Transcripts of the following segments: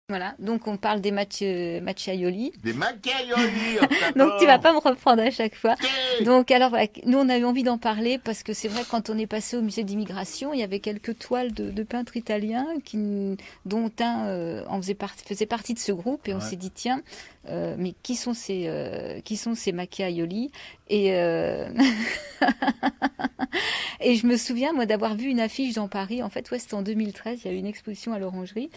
Voilà, donc on parle des macchiaioli. Des macchiaioli, Donc tu vas d'accord. pas me reprendre à chaque fois. Ok. Donc alors voilà, nous on a eu envie d'en parler parce que c'est vrai que quand on est passé au musée d'immigration, il y avait quelques toiles de peintres italiens dont un faisait partie de ce groupe et on Ouais. s'est dit tiens, mais qui sont ces macchiaioli et et je me souviens moi d'avoir vu une affiche dans Paris. En fait, ouais, c'était en 2013. Il y a eu une exposition à l'Orangerie.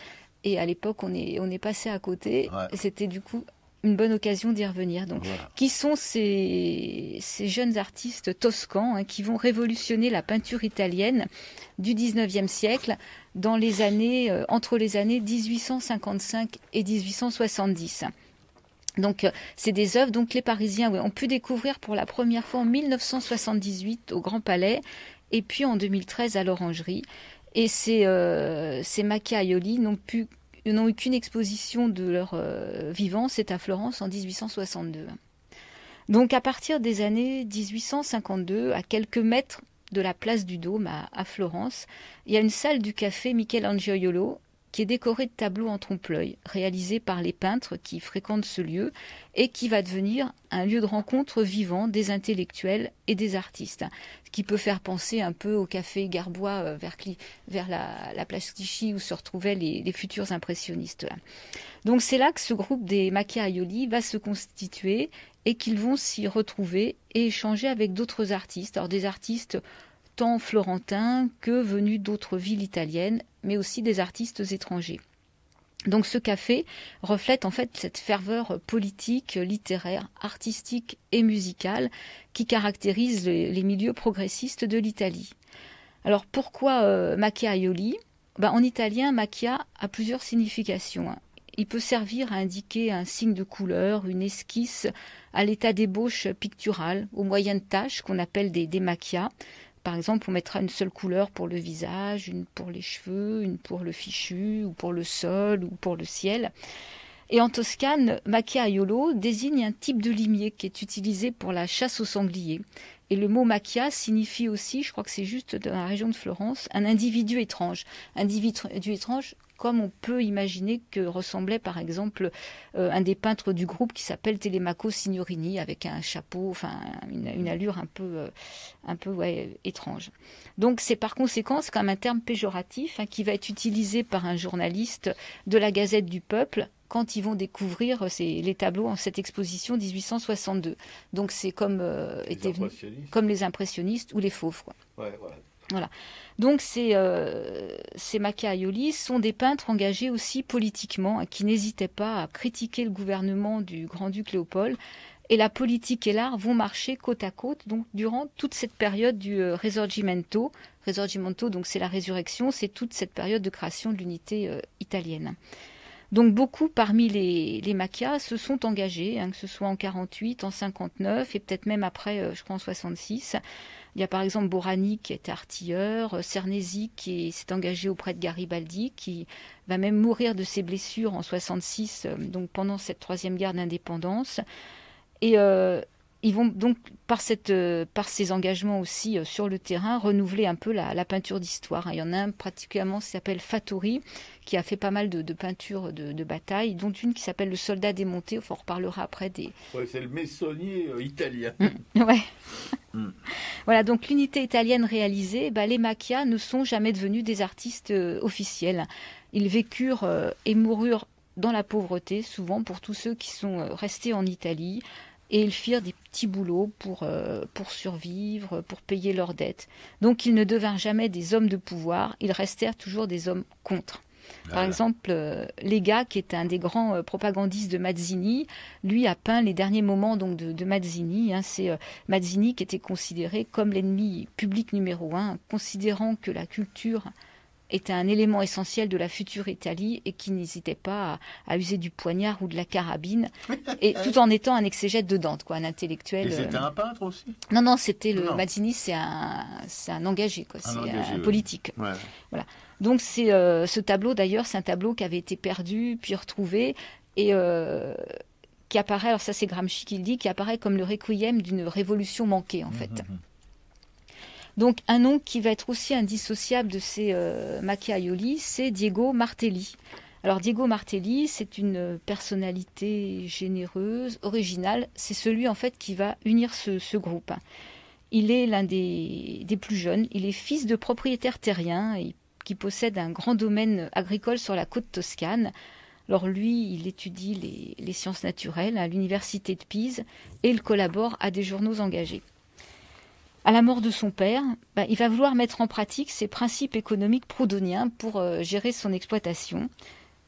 Et à l'époque, on est passé à côté. Ouais. Et c'était du coup une bonne occasion d'y revenir. Donc, Voilà. qui sont ces jeunes artistes toscans qui vont révolutionner la peinture italienne du 19e siècle dans les années, entre les années 1855 et 1870. Donc, c'est des œuvres donc les Parisiens ont pu découvrir pour la première fois en 1978 au Grand Palais et puis en 2013 à l'Orangerie. Et ces macchiaioli n'ont eu qu'une exposition de leur vivant, c'est à Florence en 1862. Donc à partir des années 1852, à quelques mètres de la place du Dôme à Florence, il y a une salle du café Michelangelo qui est décorée de tableaux en trompe-l'œil, réalisés par les peintres qui fréquentent ce lieu et qui va devenir un lieu de rencontre vivant des intellectuels et des artistes, ce qui peut faire penser un peu au café Garbois vers la place Clichy où se retrouvaient les futurs impressionnistes. Donc c'est là que ce groupe des macchiaioli va se constituer et qu'ils vont s'y retrouver et échanger avec d'autres artistes. Alors des artistes tant florentins que venus d'autres villes italiennes, mais aussi des artistes étrangers. Donc ce café reflète en fait cette ferveur politique, littéraire, artistique et musicale qui caractérise les milieux progressistes de l'Italie. Alors pourquoi macchiaioli? En italien, macchia a plusieurs significations. Il peut servir à indiquer un signe de couleur, une esquisse à l'état d'ébauche picturale, aux moyennes taches qu'on appelle des macchias. Par exemple, on mettra une seule couleur pour le visage, une pour les cheveux, une pour le fichu, ou pour le sol, ou pour le ciel. Et en Toscane, macchiaiolo désigne un type de limier qui est utilisé pour la chasse aux sangliers. Et le mot macchia signifie aussi, je crois que c'est juste dans la région de Florence, un individu étrange. Individu étrange comme on peut imaginer que ressemblait par exemple un des peintres du groupe qui s'appelle Telemaco Signorini avec un chapeau, enfin une allure un peu ouais, étrange. Donc c'est par conséquent c'est comme un terme péjoratif qui va être utilisé par un journaliste de la Gazette du Peuple quand ils vont découvrir les tableaux en cette exposition 1862. Donc c'est comme, comme les impressionnistes ou les fauves. Quoi. Ouais, voilà. Voilà. Donc ces macchiaioli sont des peintres engagés aussi politiquement, qui n'hésitaient pas à critiquer le gouvernement du grand-duc Léopold. Et la politique et l'art vont marcher côte à côte donc, durant toute cette période du Risorgimento. Risorgimento, donc c'est la résurrection, c'est toute cette période de création de l'unité italienne. Donc beaucoup parmi les macchias se sont engagés, que ce soit en 48, en 59 et peut-être même après, je crois en 66. Il y a par exemple Borani qui était artilleur, Cernesi qui s'est engagé auprès de Garibaldi, qui va même mourir de ses blessures en 66, donc pendant cette troisième guerre d'indépendance. Et ils vont donc, par ces engagements aussi sur le terrain, renouveler un peu la peinture d'histoire. Il y en a un particulièrement qui s'appelle Fattori, qui a fait pas mal de peintures de bataille, dont une qui s'appelle Le Soldat démonté. Enfin, on reparlera après des... Ouais, c'est le Messonnier italien. Ouais. Voilà, donc l'unité italienne réalisée, les macchias ne sont jamais devenus des artistes officiels. Ils vécurent et moururent dans la pauvreté, souvent pour tous ceux qui sont restés en Italie, et ils firent des petits boulots pour survivre, pour payer leurs dettes. Donc ils ne devinrent jamais des hommes de pouvoir, ils restèrent toujours des hommes contre. Par exemple, Lega, qui est un des grands propagandistes de Mazzini, lui a peint les derniers moments donc, de Mazzini. C'est Mazzini qui était considéré comme l'ennemi public numéro 1, considérant que la culture était un élément essentiel de la future Italie et qui n'hésitait pas à user du poignard ou de la carabine, et tout en étant un exégète de Dante, quoi, un intellectuel. Et c'était un peintre aussi? Non, c'était le Mazzini, c'est un engagé, quoi, c'est un politique. Ouais. Voilà. Donc ce tableau, d'ailleurs, c'est un tableau qui avait été perdu, puis retrouvé, et qui apparaît, alors ça c'est Gramsci qui le dit, qui apparaît comme le requiem d'une révolution manquée, en fait. Donc un nom qui va être aussi indissociable de ces macchiaioli, c'est Diego Martelli. Alors Diego Martelli, c'est une personnalité généreuse, originale. C'est celui en fait qui va unir ce groupe. Il est l'un des plus jeunes. Il est fils de propriétaires terriens qui possède un grand domaine agricole sur la côte toscane. Alors lui, il étudie les sciences naturelles à l'université de Pise et il collabore à des journaux engagés. À la mort de son père, il va vouloir mettre en pratique ses principes économiques proudhoniens pour gérer son exploitation.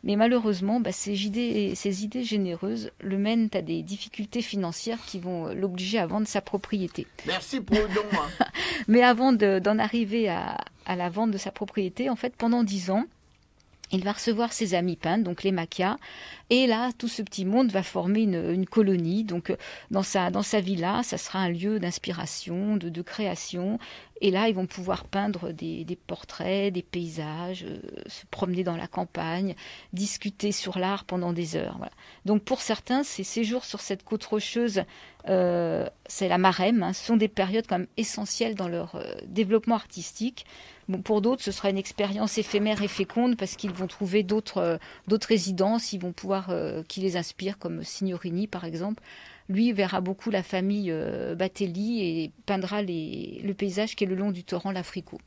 Mais malheureusement, ces idées généreuses le mènent à des difficultés financières qui vont l'obliger à vendre sa propriété. Merci Proudhon. Hein. Mais avant d'en arriver à la vente de sa propriété, en fait, pendant 10 ans, il va recevoir ses amis peintres, donc les Macchias, et là, tout ce petit monde va former une colonie. Donc, dans sa villa, ça sera un lieu d'inspiration, de création. Et là, ils vont pouvoir peindre des portraits, des paysages, se promener dans la campagne, discuter sur l'art pendant des heures. Voilà. Donc, pour certains, ces séjours sur cette côte rocheuse, c'est la Marème, hein, sont des périodes quand même essentielles dans leur développement artistique. Bon, pour d'autres, ce sera une expérience éphémère et féconde parce qu'ils vont trouver d'autres résidences, ils vont pouvoir qui les inspirent, comme Signorini par exemple. Lui verra beaucoup la famille Batelli et peindra le paysage qui est le long du torrent Lafrico.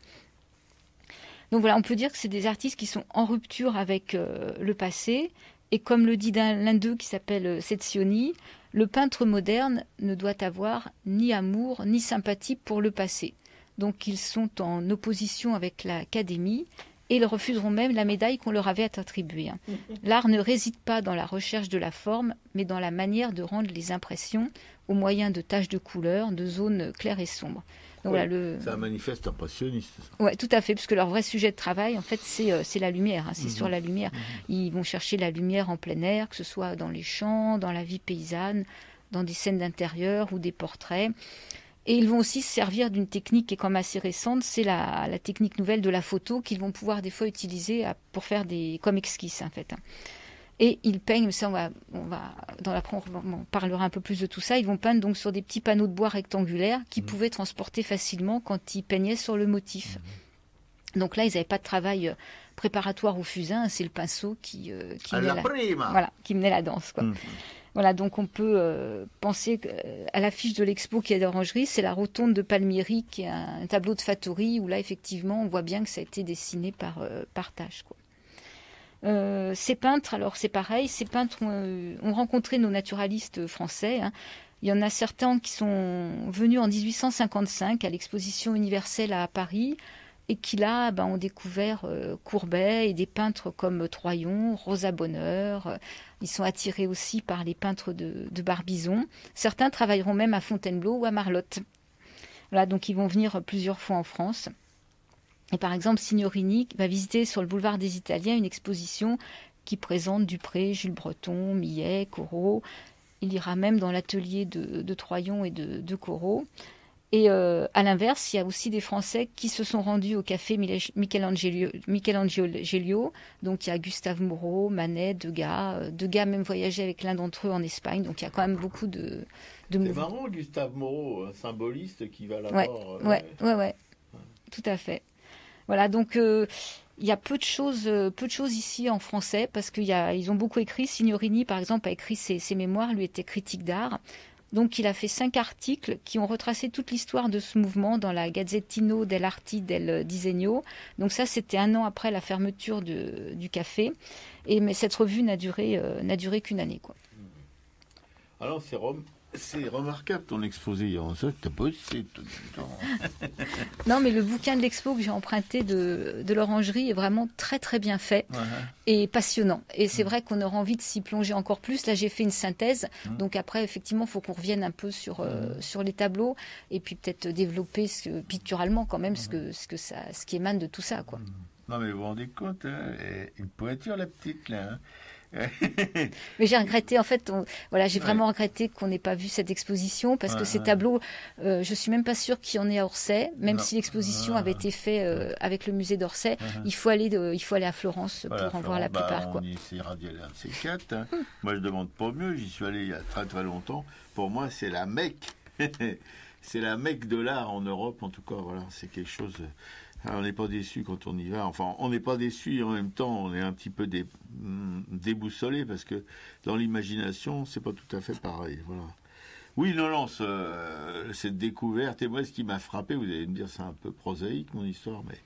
Donc voilà, on peut dire que c'est des artistes qui sont en rupture avec le passé. Et comme le dit l'un d'eux qui s'appelle Sezioni, le peintre moderne ne doit avoir ni amour ni sympathie pour le passé. Donc ils sont en opposition avec l'Académie et ils refuseront même la médaille qu'on leur avait attribuée. L'art ne réside pas dans la recherche de la forme, mais dans la manière de rendre les impressions au moyen de taches de couleurs, de zones claires et sombres. Donc, oui, voilà, c'est un manifeste impressionniste. Oui, tout à fait, parce que leur vrai sujet de travail, en fait, c'est la lumière. Hein, c'est sur la lumière. Ils vont chercher la lumière en plein air, que ce soit dans les champs, dans la vie paysanne, dans des scènes d'intérieur ou des portraits. Et ils vont aussi se servir d'une technique qui est quand même assez récente, c'est la technique nouvelle de la photo qu'ils vont pouvoir des fois utiliser pour faire comme esquisse en fait. Et ils peignent, ça on parlera un peu plus de tout ça, ils vont peindre donc sur des petits panneaux de bois rectangulaires qu'ils pouvaient transporter facilement quand ils peignaient sur le motif. Donc là, ils n'avaient pas de travail préparatoire au fusain, c'est le pinceau qui menait la danse, quoi. Voilà, donc on peut penser à l'affiche de l'expo qui est d'Orangerie, c'est la rotonde de Palmieri, qui est un tableau de Fattori, où là, effectivement, on voit bien que ça a été dessiné par tâche, quoi. Ces peintres, alors c'est pareil, ces peintres ont rencontré nos naturalistes français. Hein. Il y en a certains qui sont venus en 1855 à l'exposition universelle à Paris, et qui là ont découvert Courbet et des peintres comme Troyon, Rosa Bonheur. Ils sont attirés aussi par les peintres de Barbizon. Certains travailleront même à Fontainebleau ou à Marlotte. Voilà, donc ils vont venir plusieurs fois en France. Et par exemple, Signorini va visiter sur le boulevard des Italiens une exposition qui présente Dupré, Jules Breton, Millet, Corot. Il ira même dans l'atelier de Troyon et de Corot. Et à l'inverse, il y a aussi des Français qui se sont rendus au café Michelangelo. Donc il y a Gustave Moreau, Manet, Degas. Degas a même voyagé avec l'un d'entre eux en Espagne. Donc il y a quand même beaucoup de C'est marrant, Gustave Moreau, un symboliste qui va là-bas. Ouais. Tout à fait. Voilà, donc il y a peu de choses ici en français parce qu'ils ont beaucoup écrit. Signorini, par exemple, a écrit ses mémoires, lui était critique d'art. Donc il a fait 5 articles qui ont retracé toute l'histoire de ce mouvement dans la Gazzettino dell'Arte del Disegno. Donc ça, c'était 1 an après la fermeture du café. Mais cette revue n'a duré qu'une année, quoi. Alors c'est remarquable ton exposé hier. Ça, t'as bossé tout le temps. Non, mais le bouquin de l'expo que j'ai emprunté de l'Orangerie est vraiment très très bien fait et passionnant. Et c'est vrai qu'on aura envie de s'y plonger encore plus. Là, j'ai fait une synthèse. Donc après, effectivement, il faut qu'on revienne un peu sur les tableaux et puis peut-être développer picturalement quand même ce qui émane de tout ça, quoi. Non, mais vous vous rendez compte, hein, une pointure la petite là. Hein. Mais j'ai regretté, en fait, j'ai vraiment regretté qu'on n'ait pas vu cette exposition parce que ces tableaux, je suis même pas sûre qu'il y en ait à Orsay, même si l'exposition avait été faite avec le musée d'Orsay. Il faut aller à Florence pour en voir la plupart, quoi. On essaiera d'y aller un de ces 4. Hein. Moi, je demande pas mieux. J'y suis allé il y a très très longtemps. Pour moi, c'est la Mecque. C'est la Mecque de l'art en Europe, en tout cas. Voilà, c'est quelque chose Alors, on n'est pas déçu quand on y va. Enfin, on n'est pas déçu et en même temps, on est un petit peu déboussolé parce que dans l'imagination, c'est pas tout à fait pareil. Voilà. Oui, non, cette découverte, et moi, ce qui m'a frappé, vous allez me dire, c'est un peu prosaïque, mon histoire, mais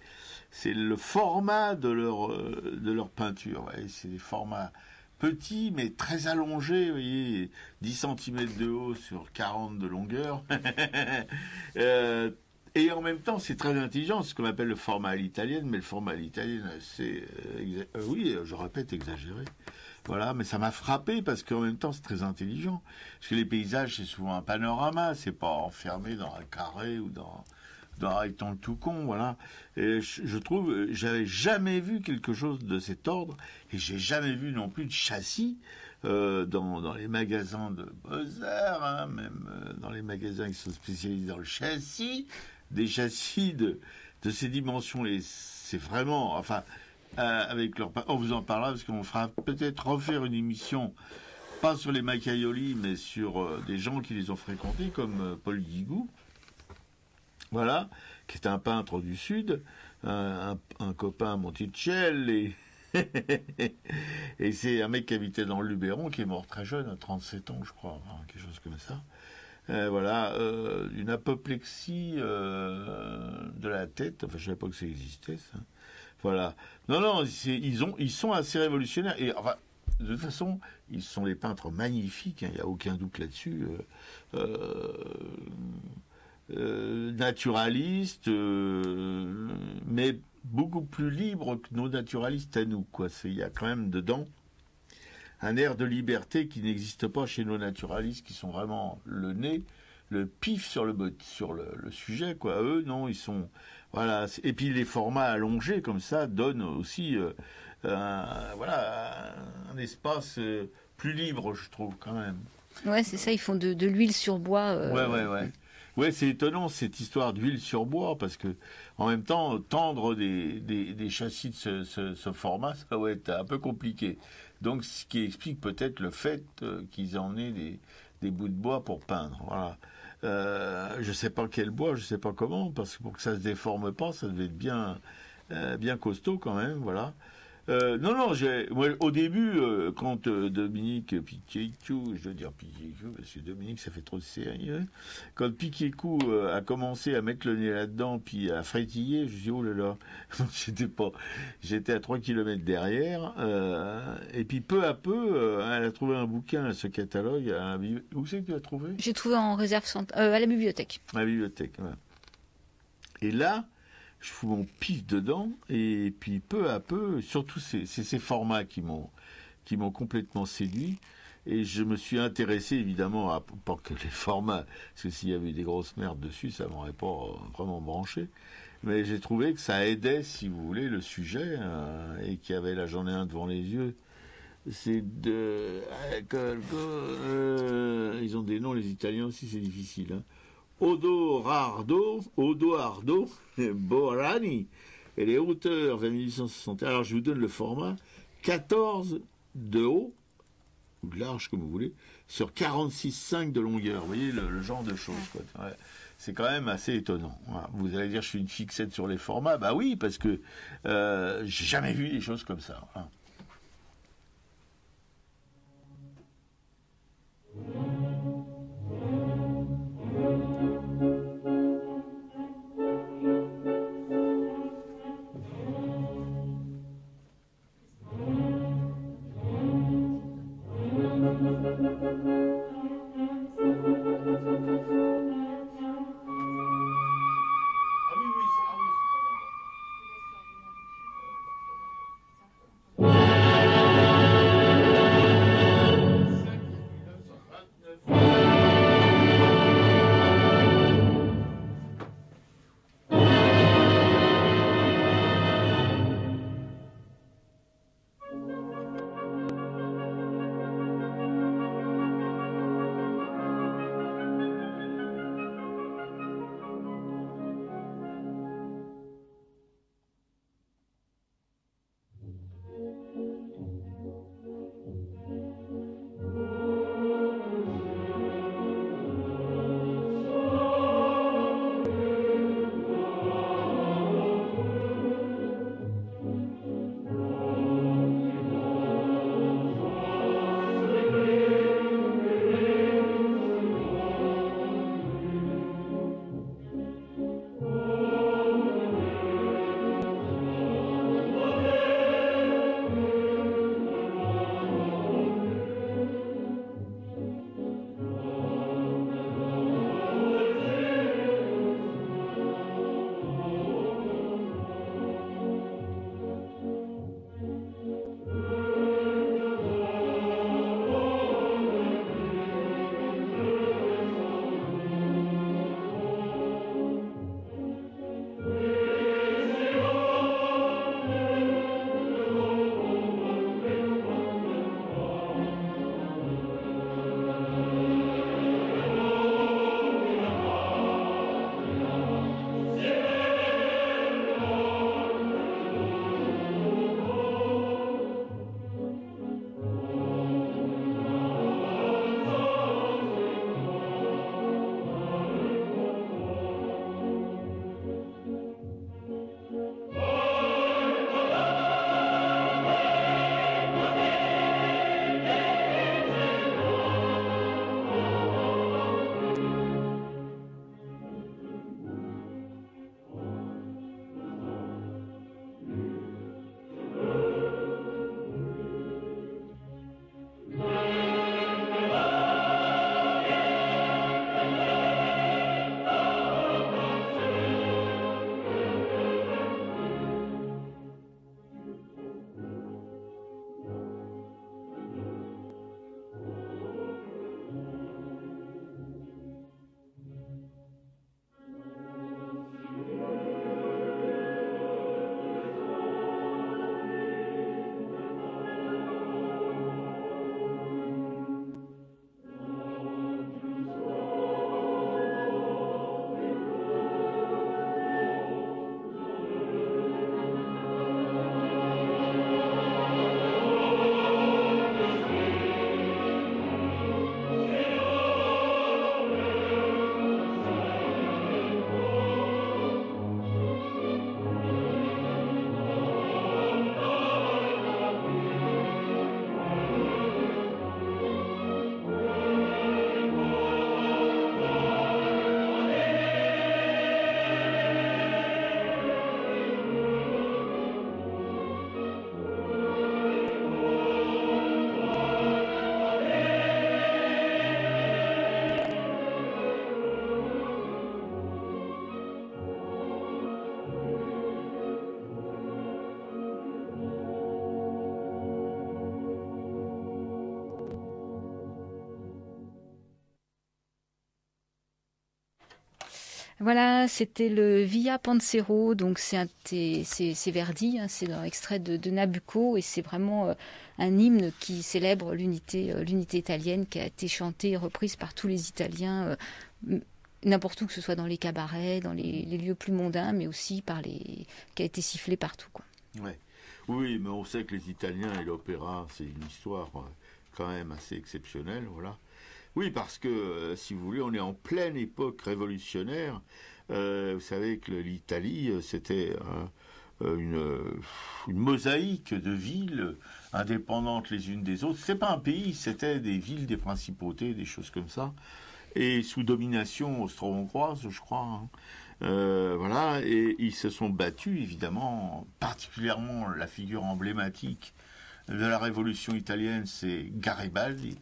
c'est le format de leur peinture. Ouais. C'est des formats petits, mais très allongés, vous voyez, 10 cm de haut sur 40 de longueur. Et en même temps, c'est très intelligent, c'est ce qu'on appelle le format à l'italienne, mais le format à l'italienne, c'est, oui, je répète, exagéré. Voilà, mais ça m'a frappé parce qu'en même temps, c'est très intelligent. Parce que les paysages, c'est souvent un panorama, c'est pas enfermé dans un carré ou dans un rectangle tout con, voilà. Et je trouve, j'avais jamais vu quelque chose de cet ordre, et j'ai jamais vu non plus de châssis dans les magasins de Beaux-Arts, hein, même dans les magasins qui sont spécialisés dans le châssis, des châssis de ces dimensions, et c'est vraiment, enfin... on vous en parlera parce qu'on fera peut-être refaire une émission, pas sur les Macaioli, mais sur des gens qui les ont fréquentés, comme Paul Guigou, voilà, qui est un peintre du Sud, un copain à Monticelli, et c'est un mec qui habitait dans le Luberon, qui est mort très jeune, à 37 ans, je crois, enfin, quelque chose comme ça. Voilà, une apoplexie de la tête, enfin, je savais pas que ça existait, ça. Voilà. Non, ils sont assez révolutionnaires. Et enfin, de toute façon, ils sont des peintres magnifiques, hein, il n'y a aucun doute là-dessus. Naturalistes, mais beaucoup plus libres que nos naturalistes à nous, quoi. Il y a quand même dedans un air de liberté qui n'existe pas chez nos naturalistes, qui sont vraiment le nez, le pif sur le sujet, quoi. Eux, non, ils sont... Voilà. Et puis les formats allongés comme ça donnent aussi un espace plus libre, je trouve, quand même. Ouais, c'est ça, ils font de l'huile sur bois. Ouais. Ouais, c'est étonnant cette histoire d'huile sur bois, parce que en même temps, tendre des châssis de ce format, ça va être un peu compliqué. Donc, ce qui explique peut-être le fait qu'ils en aient des bouts de bois pour peindre. Voilà. Je sais pas quel bois, je sais pas comment, parce que pour que ça se déforme pas, ça devait être bien costaud quand même, voilà. Non, moi, au début, quand Dominique Piquet-Cou, je dois dire Piquet-Cou, parce que Dominique, ça fait trop sérieux, quand Piquet-Cou a commencé à mettre le nez là-dedans, puis à frétiller, je dis, oh là là, j'étais à 3 kilomètres derrière, et puis peu à peu, elle a trouvé un bouquin, ce catalogue, où c'est que tu l'as trouvé? J'ai trouvé en réserve à la bibliothèque. À la bibliothèque, ouais. Et là, je fous mon pif dedans, et puis peu à peu, surtout c'est ces formats qui m'ont complètement séduit, et je me suis intéressé évidemment à pas que les formats, parce que s'il y avait des grosses merdes dessus, ça m'aurait pas vraiment branché, mais j'ai trouvé que ça aidait, si vous voulez, le sujet, et qu'il y avait, là j'en ai un devant les yeux, c'est ils ont des noms, les Italiens aussi, c'est difficile, hein. Odoardo, Borani, et les hauteurs vers 1860. Alors je vous donne le format, 14 de haut, ou de large comme vous voulez, sur 46,5 de longueur. Vous voyez le genre de choses, quoi. Ouais. C'est quand même assez étonnant. Voilà. Vous allez dire je suis une fixette sur les formats, bah oui, parce que j'ai jamais vu des choses comme ça. Hein. Voilà, c'était le Via Panzero, donc c'est Verdi, hein, c'est un extrait de Nabucco, et c'est vraiment un hymne qui célèbre l'unité italienne, qui a été chantée et reprise par tous les Italiens, n'importe où, que ce soit dans les cabarets, dans les lieux plus mondains, mais aussi qui a été sifflé partout, quoi. Ouais. Oui, mais on sait que les Italiens et l'opéra, c'est une histoire quand même assez exceptionnelle, voilà. Oui, parce que, si vous voulez, on est en pleine époque révolutionnaire. Vous savez que l'Italie, c'était une mosaïque de villes indépendantes les unes des autres. C'était pas un pays, c'était des villes, des principautés, des choses comme ça. Et sous domination austro-hongroise, je crois. Hein. Voilà, et ils se sont battus, évidemment, particulièrement la figure emblématique de la révolution italienne, c'est Garibaldi,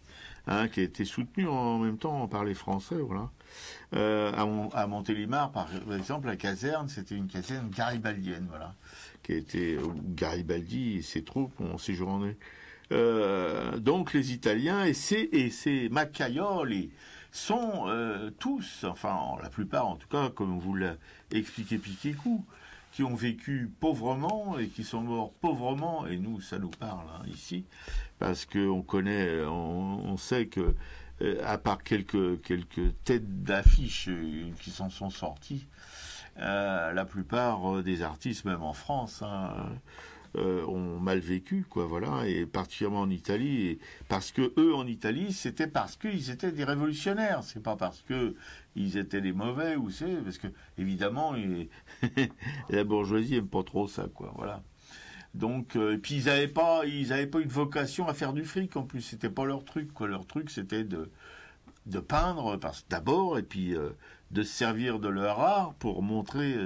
hein, qui a été soutenu en même temps par les Français, voilà. À Montélimar, par exemple, la caserne, c'était une caserne garibaldienne, voilà, qui a été où Garibaldi et ses troupes ont séjourné. Donc les Italiens et ces Maccaioli sont tous, enfin la plupart en tout cas, comme vous l'a expliqué Piquet-Cou, qui ont vécu pauvrement et qui sont morts pauvrement, et nous, ça nous parle hein, ici, parce qu'on connaît, on sait que, à part quelques têtes d'affiche qui s'en sont sorties, la plupart des artistes, même en France, hein, ont mal vécu, quoi, voilà, et particulièrement en Italie, et parce que eux, en Italie, c'était parce qu'ils étaient des révolutionnaires, c'est pas parce que ils étaient des mauvais, ou c'est, parce que, évidemment, la bourgeoisie aime pas trop ça, quoi, voilà. Donc, et puis ils avaient pas une vocation à faire du fric, en plus, c'était pas leur truc, quoi, leur truc, c'était de peindre, d'abord, et puis de se servir de leur art pour montrer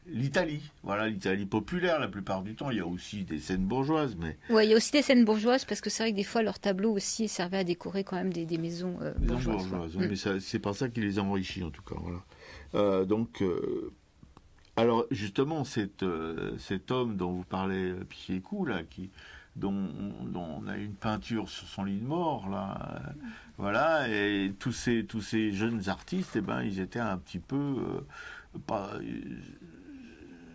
l'Italie, voilà, l'Italie populaire la plupart du temps. Il y a aussi des scènes bourgeoises, mais... Oui, il y a aussi des scènes bourgeoises, parce que c'est vrai que des fois, leurs tableaux aussi servaient à décorer quand même des maisons bourgeoises. Mais c'est pas ça qui les a enrichis, en tout cas, voilà. Alors, justement, cet homme dont vous parlez, Piquet-Cou, là, dont on a une peinture sur son lit de mort, là, voilà, et tous ces jeunes artistes, eh ben, ils étaient un petit peu...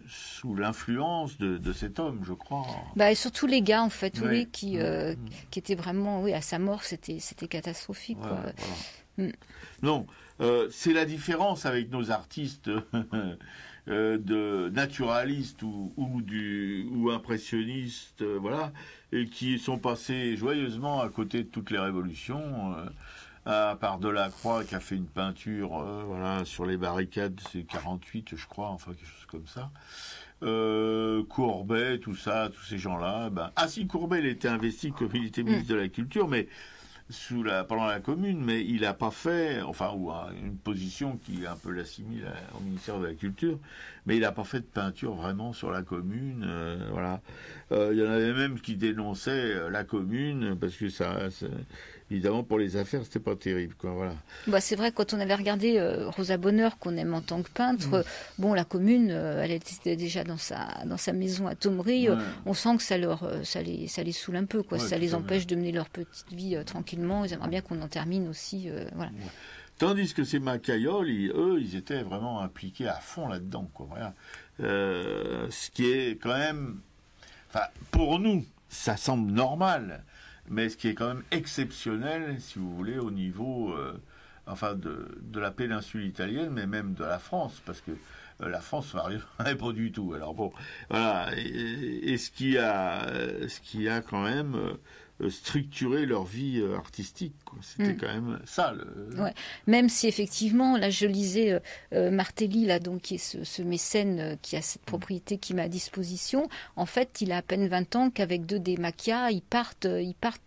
sous l'influence de cet homme, je crois. Bah, et surtout les gars, en fait, oui, qui étaient vraiment, oui, à sa mort, c'était catastrophique. Ouais, quoi. Voilà. Non, c'est la différence avec nos artistes de naturalistes ou impressionnistes, voilà, et qui sont passés joyeusement à côté de toutes les révolutions. À part Delacroix qui a fait une peinture voilà, sur les barricades, c'est 48 je crois, enfin quelque chose comme ça. Courbet, tout ça, tous ces gens-là. Si Courbet il était investi comme il était ministre de la Culture, mais pendant la Commune, mais il n'a pas fait, enfin, ou une position qui un peu l'assimile au ministère de la Culture, mais il n'a pas fait de peinture vraiment sur la Commune, voilà. Il y en avait même qui dénonçaient la Commune, parce que évidemment, pour les affaires, c'était pas terrible, quoi, voilà. Bah, c'est vrai, quand on avait regardé Rosa Bonheur, qu'on aime en tant que peintre, bon, la Commune, elle était déjà dans sa maison à Thomery, on sent que ça les saoule un peu, quoi, ça les empêche de mener leur petite vie tranquillement, ils aimeraient bien qu'on en termine aussi, voilà. Ouais. Tandis que ces Maccaioli, eux, ils étaient vraiment impliqués à fond là-dedans, quoi, voilà. Ce qui est quand même, enfin, pour nous, ça semble normal, mais ce qui est quand même exceptionnel, si vous voulez, au niveau enfin de la péninsule italienne, mais même de la France, parce que la France n'arrive pas du tout. Alors bon, voilà, et ce qui a quand même structuré leur vie artistique, quoi. C'était quand même ça. Ouais. Même si effectivement, là je lisais Martelly, là, donc, qui est ce mécène qui a cette propriété qui met à disposition, en fait il a à peine 20 ans qu'avec deux des Macchia, ils partent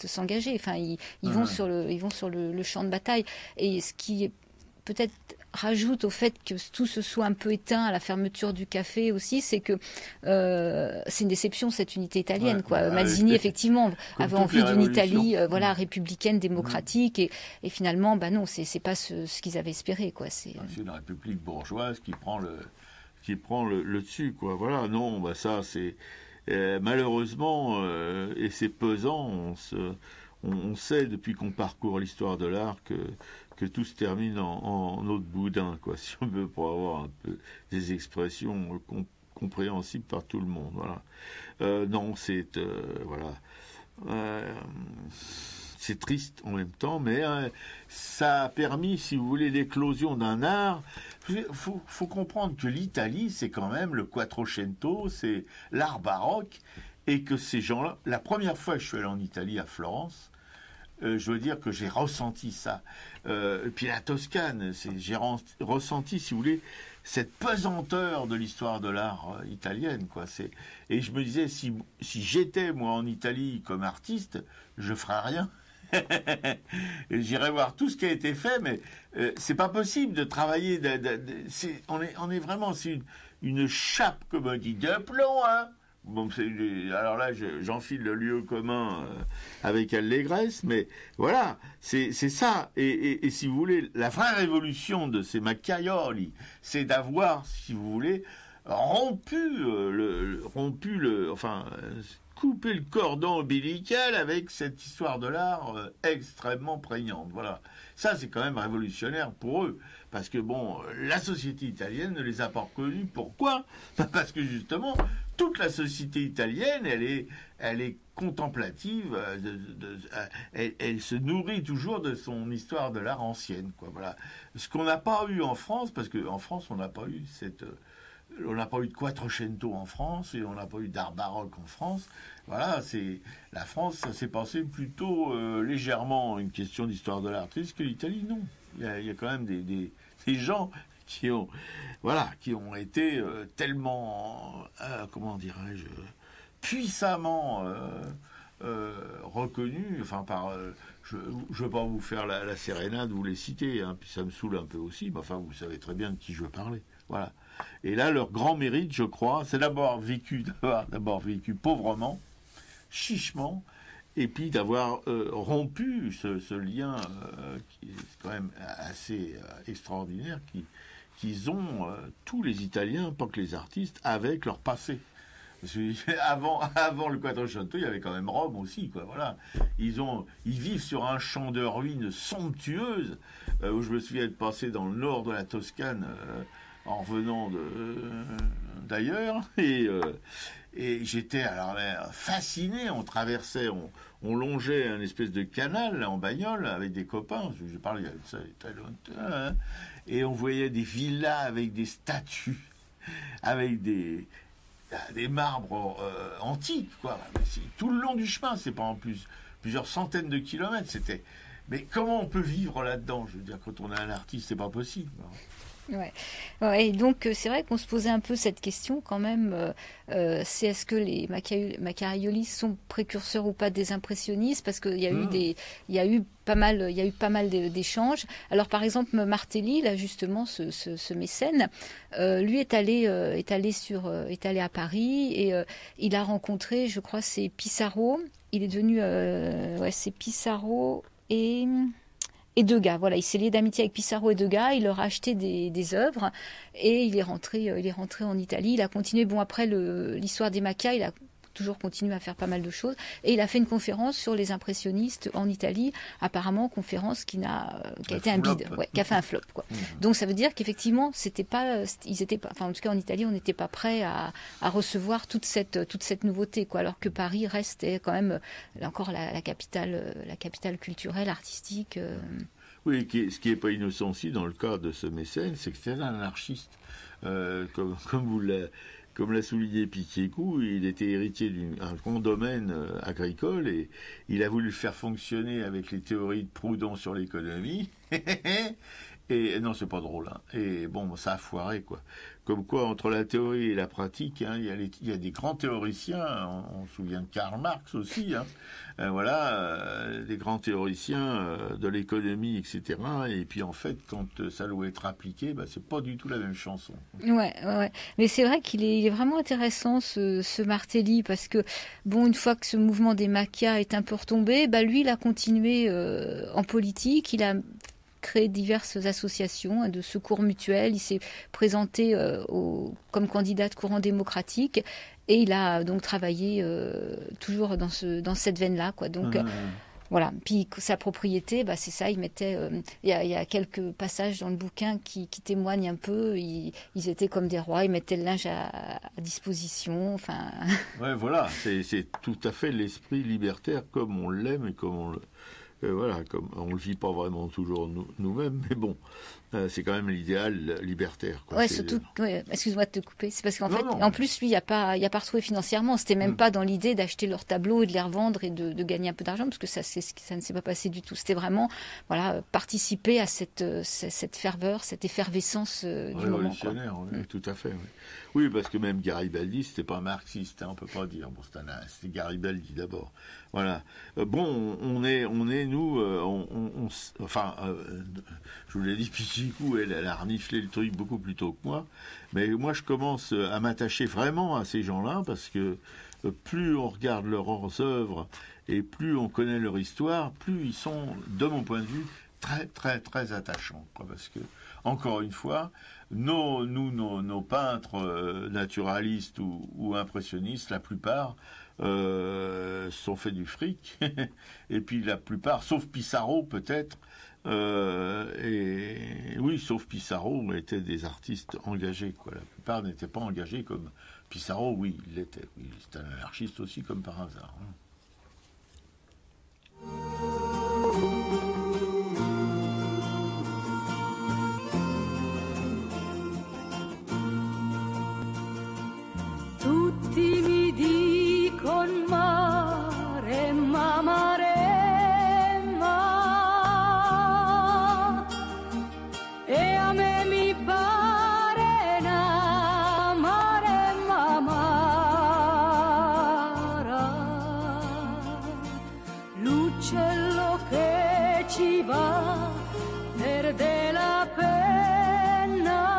s'engager, enfin ils vont sur le champ de bataille, et ce qui est peut-être rajoute au fait que tout se soit un peu éteint à la fermeture du café aussi, c'est que c'est une déception, cette unité italienne, quoi. Mazzini, effectivement, avait envie d'une Italie républicaine, démocratique, et finalement, non, c'est pas ce qu'ils avaient espéré, quoi. C'est une république bourgeoise qui prend le dessus, quoi. Voilà, non, ça, c'est malheureusement, et c'est pesant, on sait depuis qu'on parcourt l'histoire de l'art que tout se termine en eau de boudin, quoi, si on veut, pour avoir un peu des expressions compréhensibles par tout le monde. Voilà. Non, c'est voilà. C'est triste en même temps, mais ça a permis, si vous voulez, l'éclosion d'un art. Faut comprendre que l'Italie, c'est quand même le Quattrocento, c'est l'art baroque, et que ces gens-là, la première fois que je suis allé en Italie, à Florence, je veux dire que j'ai ressenti ça. Et puis la Toscane, j'ai ressenti, si vous voulez, cette pesanteur de l'histoire de l'art italienne, quoi. Et je me disais, si j'étais, moi, en Italie comme artiste, je ferais rien. J'irai voir tout ce qui a été fait, mais c'est pas possible de travailler. On est vraiment, c'est une chape, comme on dit, de plomb, hein. Bon, alors là, j'enfile le lieu commun avec Allégresse, mais voilà, c'est ça. Et si vous voulez, la vraie révolution de ces Macchiaioli, c'est d'avoir, si vous voulez, couper le cordon ombilical avec cette histoire de l'art extrêmement prégnante. Voilà. Ça, c'est quand même révolutionnaire pour eux. Parce que, bon, la société italienne ne les a pas reconnus. Pourquoi ? Parce que, justement, toute la société italienne, elle est contemplative, elle se nourrit toujours de son histoire de l'art ancienne, quoi. Voilà. Ce qu'on n'a pas eu en France, parce qu'en France, on n'a pas eu de Quattrocento en France et on n'a pas eu d'art baroque en France. Voilà, la France, ça s'est passé plutôt légèrement une question d'histoire de l'art. Tandis que l'Italie, non. Il y a quand même des gens qui ont été tellement, comment dirais-je, puissamment reconnus. Enfin, je ne veux pas vous faire la sérénade, vous les citer, hein, puis ça me saoule un peu aussi. Mais enfin, vous savez très bien de qui je veux parler. Voilà. Et là, leur grand mérite, je crois, c'est d'avoir vécu pauvrement, chichement, et puis d'avoir rompu ce lien qui est quand même assez extraordinaire qu'ils ont, tous les Italiens, pas que les artistes, avec leur passé. Parce que avant le Quattrocento, il y avait quand même Rome aussi, quoi. Voilà. Ils vivent sur un champ de ruines somptueuses, où je me souviens de passer dans le nord de la Toscane, en revenant d'ailleurs, et j'étais alors là, fasciné. On traversait, on longeait un espèce de canal là, en bagnole avec des copains. Je parle il y a ça très longtemps, hein, et on voyait des villas avec des statues, avec des marbres antiques, quoi. Tout le long du chemin, c'est pas en plus plusieurs centaines de kilomètres. Mais comment on peut vivre là-dedans ? Je veux dire, quand on est un artiste, c'est pas possible. Ouais, donc c'est vrai qu'on se posait un peu cette question quand même, c'est est-ce que les Macchiaioli sont précurseurs ou pas des impressionnistes, parce qu'il y a eu pas mal d'échanges. Alors par exemple Martelly, là justement ce mécène, lui est allé à Paris et il a rencontré, je crois c'est Pissarro. Il est devenu c'est Pissarro et Degas. Voilà, il s'est lié d'amitié avec Pissarro et Degas, il leur a acheté des œuvres et il est rentré en Italie. Il a continué, bon après l'histoire des Macchiai, il a toujours continué à faire pas mal de choses et il a fait une conférence sur les impressionnistes en Italie, apparemment conférence qui a été un bide, qui a fait un flop, quoi. Donc ça veut dire qu'effectivement ils étaient pas, enfin en tout cas en Italie on n'était pas prêt à recevoir toute cette nouveauté, quoi, alors que Paris restait quand même là encore la capitale culturelle, artistique. Oui, ce qui n'est pas innocent aussi dans le cas de ce mécène, c'est que c'est un anarchiste, comme l'a souligné Picquet-Coup, il était héritier d'un grand domaine agricole et il a voulu le faire fonctionner avec les théories de Proudhon sur l'économie. Et non, c'est pas drôle, hein. Et bon, ça a foiré, quoi. Comme quoi, entre la théorie et la pratique, hein, il y a des grands théoriciens, on se souvient de Karl Marx aussi, hein, des grands théoriciens de l'économie, etc. Et puis en fait, quand ça doit être appliqué, c'est pas du tout la même chanson. Ouais. Mais c'est vrai qu'il est vraiment intéressant ce Martelly, parce que bon, une fois que ce mouvement des Macchias est un peu retombé, lui il a continué en politique, il a créé diverses associations de secours mutuels. Il s'est présenté comme candidat de courant démocratique et il a donc travaillé toujours dans cette veine-là, quoi. Donc Voilà. Puis sa propriété, c'est ça, il mettait. Il y a quelques passages dans le bouquin qui témoignent un peu. Ils étaient comme des rois, ils mettaient le linge à disposition. Enfin. Ouais, voilà, c'est tout à fait l'esprit libertaire comme on l'aime et comme on le. Voilà, comme on le vit pas vraiment toujours nous-mêmes, mais bon, c'est quand même l'idéal libertaire. Quoi. Ouais, surtout. Ouais, excuse-moi de te couper. C'est parce qu'en fait, non. en plus, lui, il y a pas retrouvé financièrement. C'était même pas dans l'idée d'acheter leurs tableaux et de les revendre et de gagner un peu d'argent, parce que ça ne s'est pas passé du tout. C'était vraiment, voilà, participer à cette ferveur, cette effervescence du moment. Révolutionnaire, oui, tout à fait. Oui. Oui, parce que même Garibaldi, c'était pas un marxiste, hein, on peut pas dire. Bon, c'était Garibaldi d'abord. Voilà. Bon, on est nous, je vous l'ai dit, Pichicou, elle a reniflé le truc beaucoup plus tôt que moi. Mais moi, je commence à m'attacher vraiment à ces gens-là, parce que plus on regarde leurs œuvres et plus on connaît leur histoire, plus ils sont, de mon point de vue, très, très, très attachants. Quoi, parce que, encore une fois, nos peintres naturalistes ou impressionnistes, la plupart, sont faits du fric. Et puis la plupart, sauf Pissarro peut-être, et oui, sauf Pissarro, étaient des artistes engagés. Quoi. La plupart n'étaient pas engagés comme Pissarro, oui, il l'était. Oui, c'était un anarchiste aussi, comme par hasard. Tutti mi dicon Maremma, Maremma, e a me mi pare una Maremma amara, l'uccello che ci va perde la penna.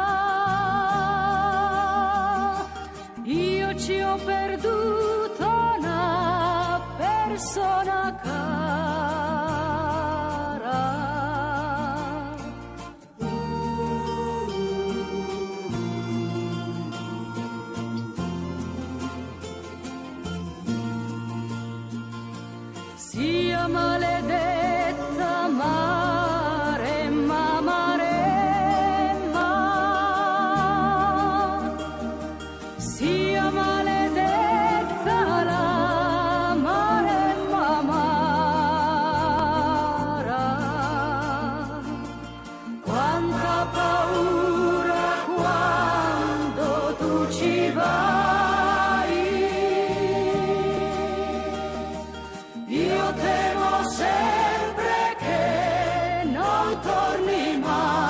Ci ho perduto una persona cara. Sia maledetta Maremma, Maremma, sia maledetta la Maremma amara. Quanta paura quando tu ci vai, io temo sempre che non torni mai.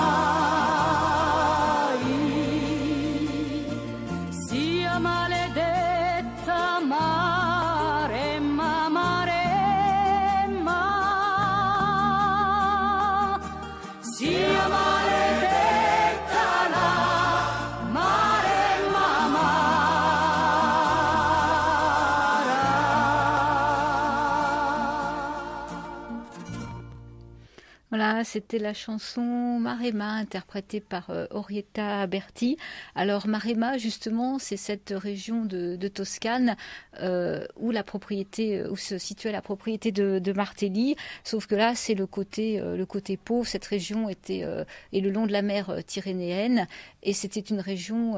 Sia maledetta Maremma, Maremma, sia maledetta la Maremma amara. Voilà, c'était la chanson Maremma interprétée par Orietta Berti. Alors Maremma, justement, c'est cette région de Toscane où se situait la propriété de Martelli. Sauf que là, c'est le côté pauvre. Cette région est le long de la mer Tyrrhénéenne, et c'était une région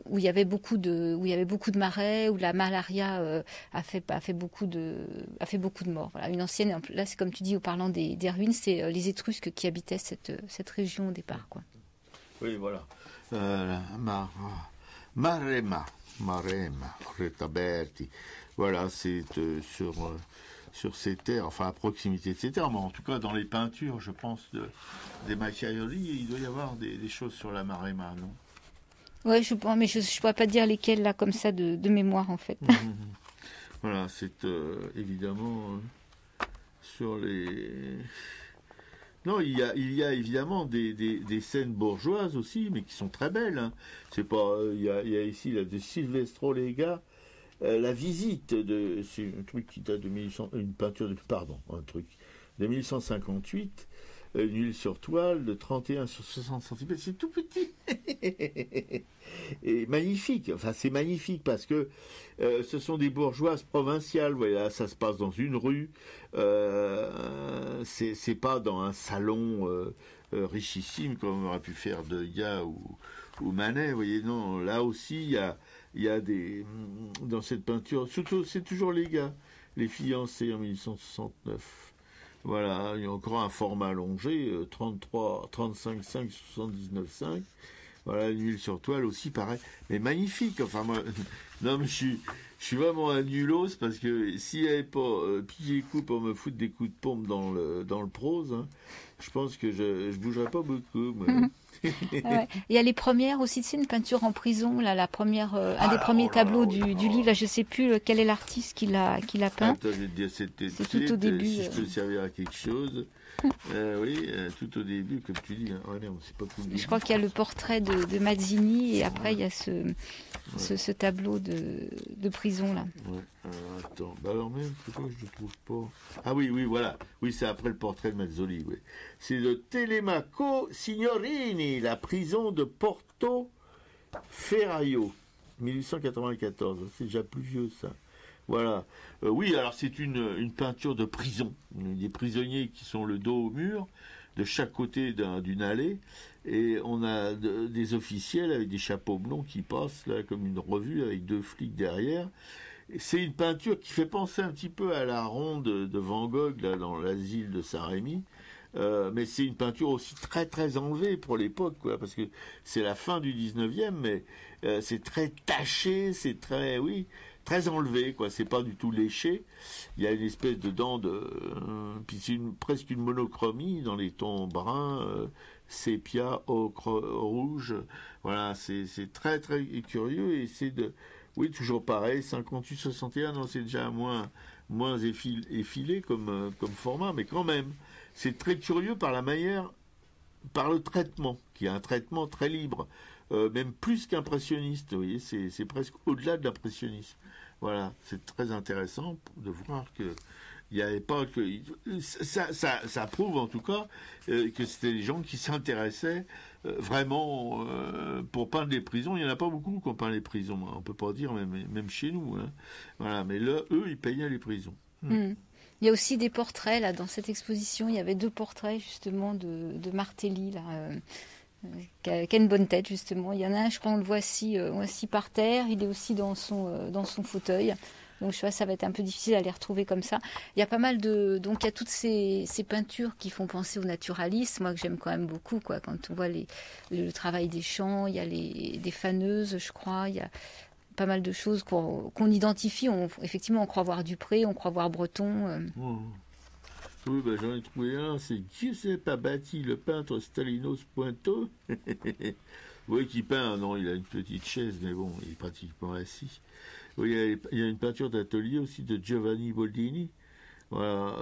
où il y avait beaucoup de marais, où la malaria a fait beaucoup de morts. Voilà, une ancienne. Là, c'est comme tu dis, en parlant des ruines, c'est les Étrusques qui habitaient cette région au départ, quoi. Oui, voilà. Maremma, Orietta Berti. Voilà, c'est sur ces terres, enfin à proximité de ces terres, mais en tout cas dans les peintures, je pense, des Macchiaioli, il doit y avoir des choses sur la Maremma, non? Ouais, mais je ne pourrais pas dire lesquelles, là, comme ça, de mémoire, en fait. Voilà, c'est évidemment sur les... Non, il y a évidemment des scènes bourgeoises aussi, mais qui sont très belles. Hein. C'est pas, il y a ici là, de Silvestro Lega, la visite c'est un truc qui date de 1800, un truc de 1858. une huile sur toile de 31 sur 60 cm, c'est tout petit. Et magnifique, enfin c'est magnifique parce que ce sont des bourgeoises provinciales, voilà, ça se passe dans une rue, c'est pas dans un salon richissime comme on aurait pu faire Degas ou Manet, vous voyez, non, là aussi il y a des, dans cette peinture, surtout c'est toujours les gars, les fiancés en 1869. Voilà, il y a encore un format allongé, 33, 35,5, 79,5. Voilà, une huile sur toile aussi, pareil. Mais magnifique, enfin moi, non mais je suis vraiment un nulos parce que s'il n'y avait pas pigé les coups pour me foutre des coups de pompe dans le prose, hein, je pense que je bougerais pas beaucoup. Moi. Ouais. Il y a les premières aussi, c'est une peinture en prison, là, la première, un des premiers tableaux du livre, là, je sais plus quel est l'artiste qui l'a peint. Attends, je vais te dire, c'était tout au début. Si je peux servir à quelque chose. Oui, tout au début, comme tu dis. Hein. Oh, non, c'est pas tout le début. Je crois qu'il y a le portrait de Mazzini et après il y a ce tableau de prison là. Ouais. Attends, bah alors même, pourquoi je ne le trouve pas? Ah oui, voilà. Oui, c'est après le portrait de Mazzoli. Oui. C'est de Telemaco Signorini, la prison de Porto Ferraio, 1894. C'est déjà plus vieux ça. Voilà. Oui, alors c'est une peinture de prison. Des prisonniers qui sont le dos au mur, de chaque côté d'une allée. Et on a des officiels avec des chapeaux blonds qui passent là comme une revue avec 2 flics derrière. C'est une peinture qui fait penser un petit peu à la ronde de Van Gogh là, dans l'asile de Saint-Rémy. Mais c'est une peinture aussi très très enlevée pour l'époque, quoi, parce que c'est la fin du 19e, mais c'est très taché, c'est très, oui, très enlevé, quoi. C'est pas du tout léché. Il y a une espèce de dent puis c'est presque une monochromie dans les tons bruns, sépia, ocre, rouge. Voilà, c'est très très curieux et c'est oui, toujours pareil, 58-61, non, c'est déjà moins effilé comme format, mais quand même, c'est très curieux par la manière, par le traitement, qui est un traitement très libre, même plus qu'impressionniste, vous voyez, c'est presque au-delà de l'impressionnisme. Voilà, c'est très intéressant de voir que il n'y avait pas que ça prouve en tout cas que c'était des gens qui s'intéressaient vraiment pour peindre les prisons. Il n'y en a pas beaucoup qui ont peint les prisons, hein. On peut pas dire même chez nous. Hein. Voilà, mais là, eux, ils peignaient les prisons. Il y a aussi des portraits là dans cette exposition. Il y avait 2 portraits justement de Martelly là. Qui a une bonne tête justement. Il y en a un, je crois, on le voit assis par terre. Il est aussi dans son fauteuil. Donc je sais pas, ça va être un peu difficile à les retrouver comme ça. Il y a pas mal donc il y a toutes ces peintures qui font penser au naturalisme, moi que j'aime quand même beaucoup, quoi. Quand on voit le travail des champs, il y a des faneuses, je crois. Il y a pas mal de choses qu'on identifie. Effectivement, on croit voir Dupré, on croit voir Breton. Oui, ben j'en ai trouvé un, c'est Giuseppe Abati, le peintre Stalinos Pointo. Oui, qui peint, non, il a une petite chaise, mais bon, il est pratiquement assis. Oui, il y a une peinture d'atelier aussi de Giovanni Boldini. Voilà,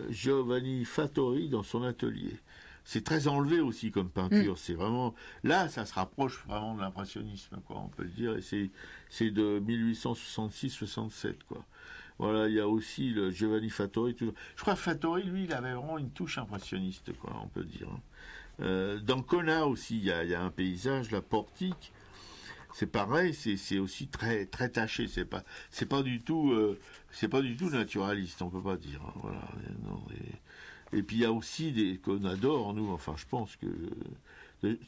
Giovanni Fattori dans son atelier. C'est très enlevé aussi comme peinture. C'est vraiment là, ça se rapproche vraiment de l'impressionnisme, quoi. On peut le dire. Et c'est de 1866-67, quoi. Voilà, il y a aussi le Giovanni Fattori. Toujours. Je crois que Fattori, lui, il avait vraiment une touche impressionniste, quoi. On peut dire. Dans Cona aussi, il y a un paysage, la portique. C'est pareil, c'est aussi très très taché. C'est pas du tout naturaliste, on peut pas dire. Hein, voilà. Non, et puis il y a aussi qu'on adore nous. Enfin, je pense que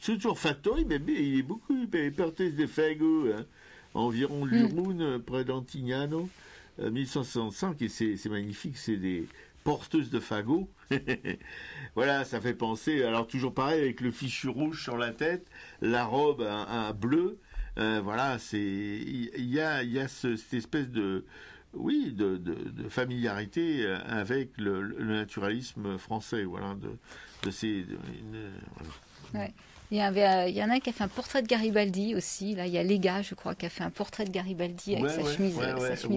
c'est toujours Fattori, mais il est beaucoup. Il portait des fagots, hein, environ Lurune, près d'Antignano, 1165, et c'est magnifique. C'est des porteuses de fagots. Voilà, ça fait penser. Alors toujours pareil avec le fichu rouge sur la tête, la robe un bleu. Voilà, il y a cette espèce de familiarité avec le naturalisme français, voilà, voilà. Ouais. Il y en a qui a fait un portrait de Garibaldi aussi. Là, il y a Léga, je crois, qui a fait un portrait de Garibaldi avec sa chemise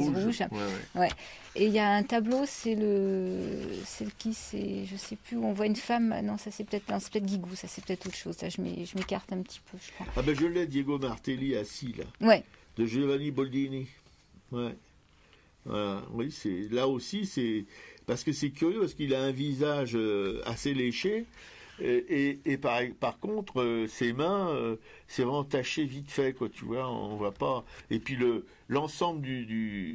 rouge. Ouais. Et il y a un tableau, c'est je sais plus, où on voit une femme. Non, ça c'est peut-être Guigou, ça c'est peut-être autre chose. Là, je m'écarte un petit peu, je crois. Ah ben je l'ai, Diego Martelli assis là. Ouais. De Giovanni Boldini. Ouais. Voilà. Oui, là aussi, c'est parce que c'est curieux, parce qu'il a un visage assez léché, et par contre, ses mains, c'est vraiment taché vite fait, quoi, tu vois, on voit pas. Et puis l'ensemble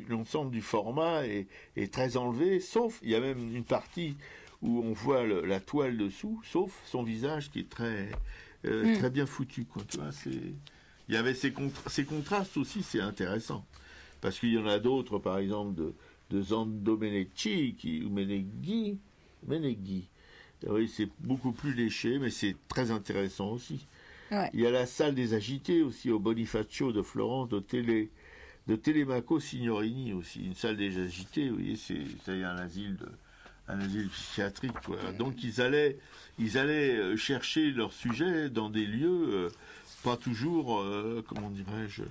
l'ensemble du format est très enlevé, sauf, il y a même une partie où on voit la toile dessous, sauf son visage qui est très bien foutu, quoi, tu vois, il y avait ces contrastes aussi, c'est intéressant. Parce qu'il y en a d'autres, par exemple, de Zando Meneghi, ou Meneghi. Oui, c'est beaucoup plus léché, mais c'est très intéressant aussi. Ouais. Il y a la salle des agités aussi, au Bonifacio de Florence, de Telemaco Signorini aussi. Une salle des agités, vous voyez, c'est un asile psychiatrique, quoi. Donc ils allaient chercher leur sujet dans des lieux pas toujours, comment dirais-je,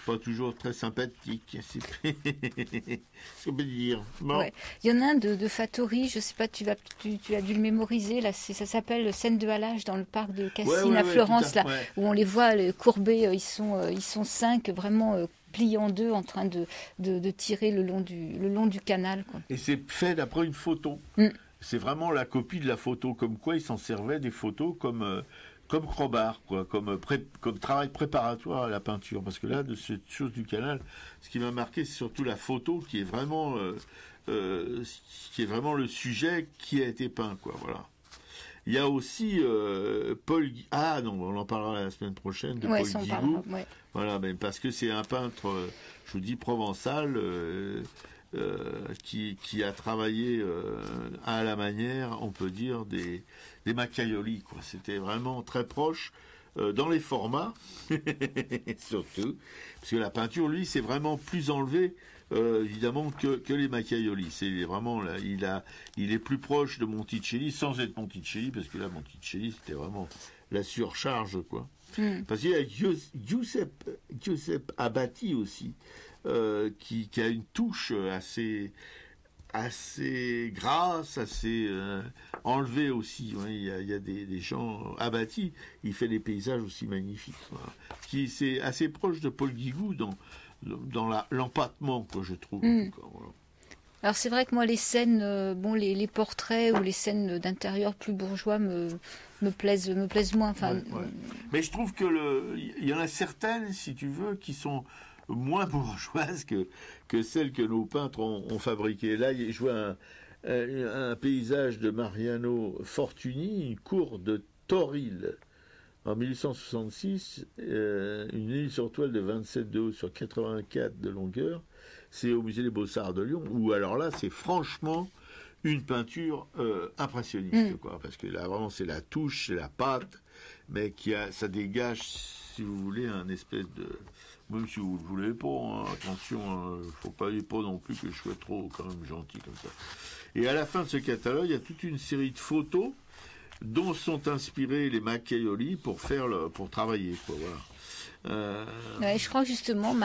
pas toujours très sympathiques. C'est ce qu'on peut dire. Bon. Ouais. Il y en a un de Fattori, je sais pas, tu as dû le mémoriser, là, ça s'appelle Scène de halage dans le parc de Cassine à Florence, là, où on les voit courbés, ils sont 5, vraiment pliés en deux, en train de tirer le long du canal, quoi. Et c'est fait d'après une photo. C'est vraiment la copie de la photo, comme quoi ils s'en servaient des photos comme crowbar, quoi, comme travail préparatoire à la peinture. Parce que là, de cette chose du canal, ce qui m'a marqué, c'est surtout la photo qui est vraiment le sujet qui a été peint, quoi. Voilà. Il y a aussi Paul. Ah non, on en parlera la semaine prochaine de Paul Guigou. Ouais. Voilà, mais parce que c'est un peintre, je vous dis, provençal. Qui a travaillé à la manière, on peut dire, des Macchiaioli, quoi. C'était vraiment très proche dans les formats, surtout, parce que la peinture, lui, c'est vraiment plus enlevé, évidemment, que les Macchiaioli. C'est vraiment, là, il est plus proche de Monticelli, sans être Monticelli, parce que là, Monticelli, c'était vraiment la surcharge, quoi. Parce qu'il y a Giuseppe Abati aussi, qui a une touche assez grasse, assez enlevée aussi. Ouais, il y a des gens abattus. Il fait des paysages aussi magnifiques. Voilà. C'est assez proche de Paul Guigou dans l'empattement, quoi, je trouve. Voilà. Alors c'est vrai que moi les scènes, les portraits ou les scènes d'intérieur plus bourgeois me plaisent moins. Enfin, ouais. Mais je trouve que il y en a certaines, si tu veux, qui sont moins bourgeoises que celles que nos peintres ont fabriquées. Là, je vois un paysage de Mariano Fortuny, une cour de Toril en 1866, une ligne sur toile de 27 de haut sur 84 de longueur. C'est au musée des Beaux-Arts de Lyon, où alors là, c'est franchement une peinture impressionniste, quoi, parce que là, vraiment, c'est la touche, c'est la pâte, mais ça dégage, si vous voulez, un espèce de... Même si vous ne le voulez pas, hein, attention, il ne faut pas non plus que je sois trop quand même gentil comme ça. Et à la fin de ce catalogue, il y a toute une série de photos dont sont inspirés les Macchiaioli pour travailler, quoi, voilà. Je crois que justement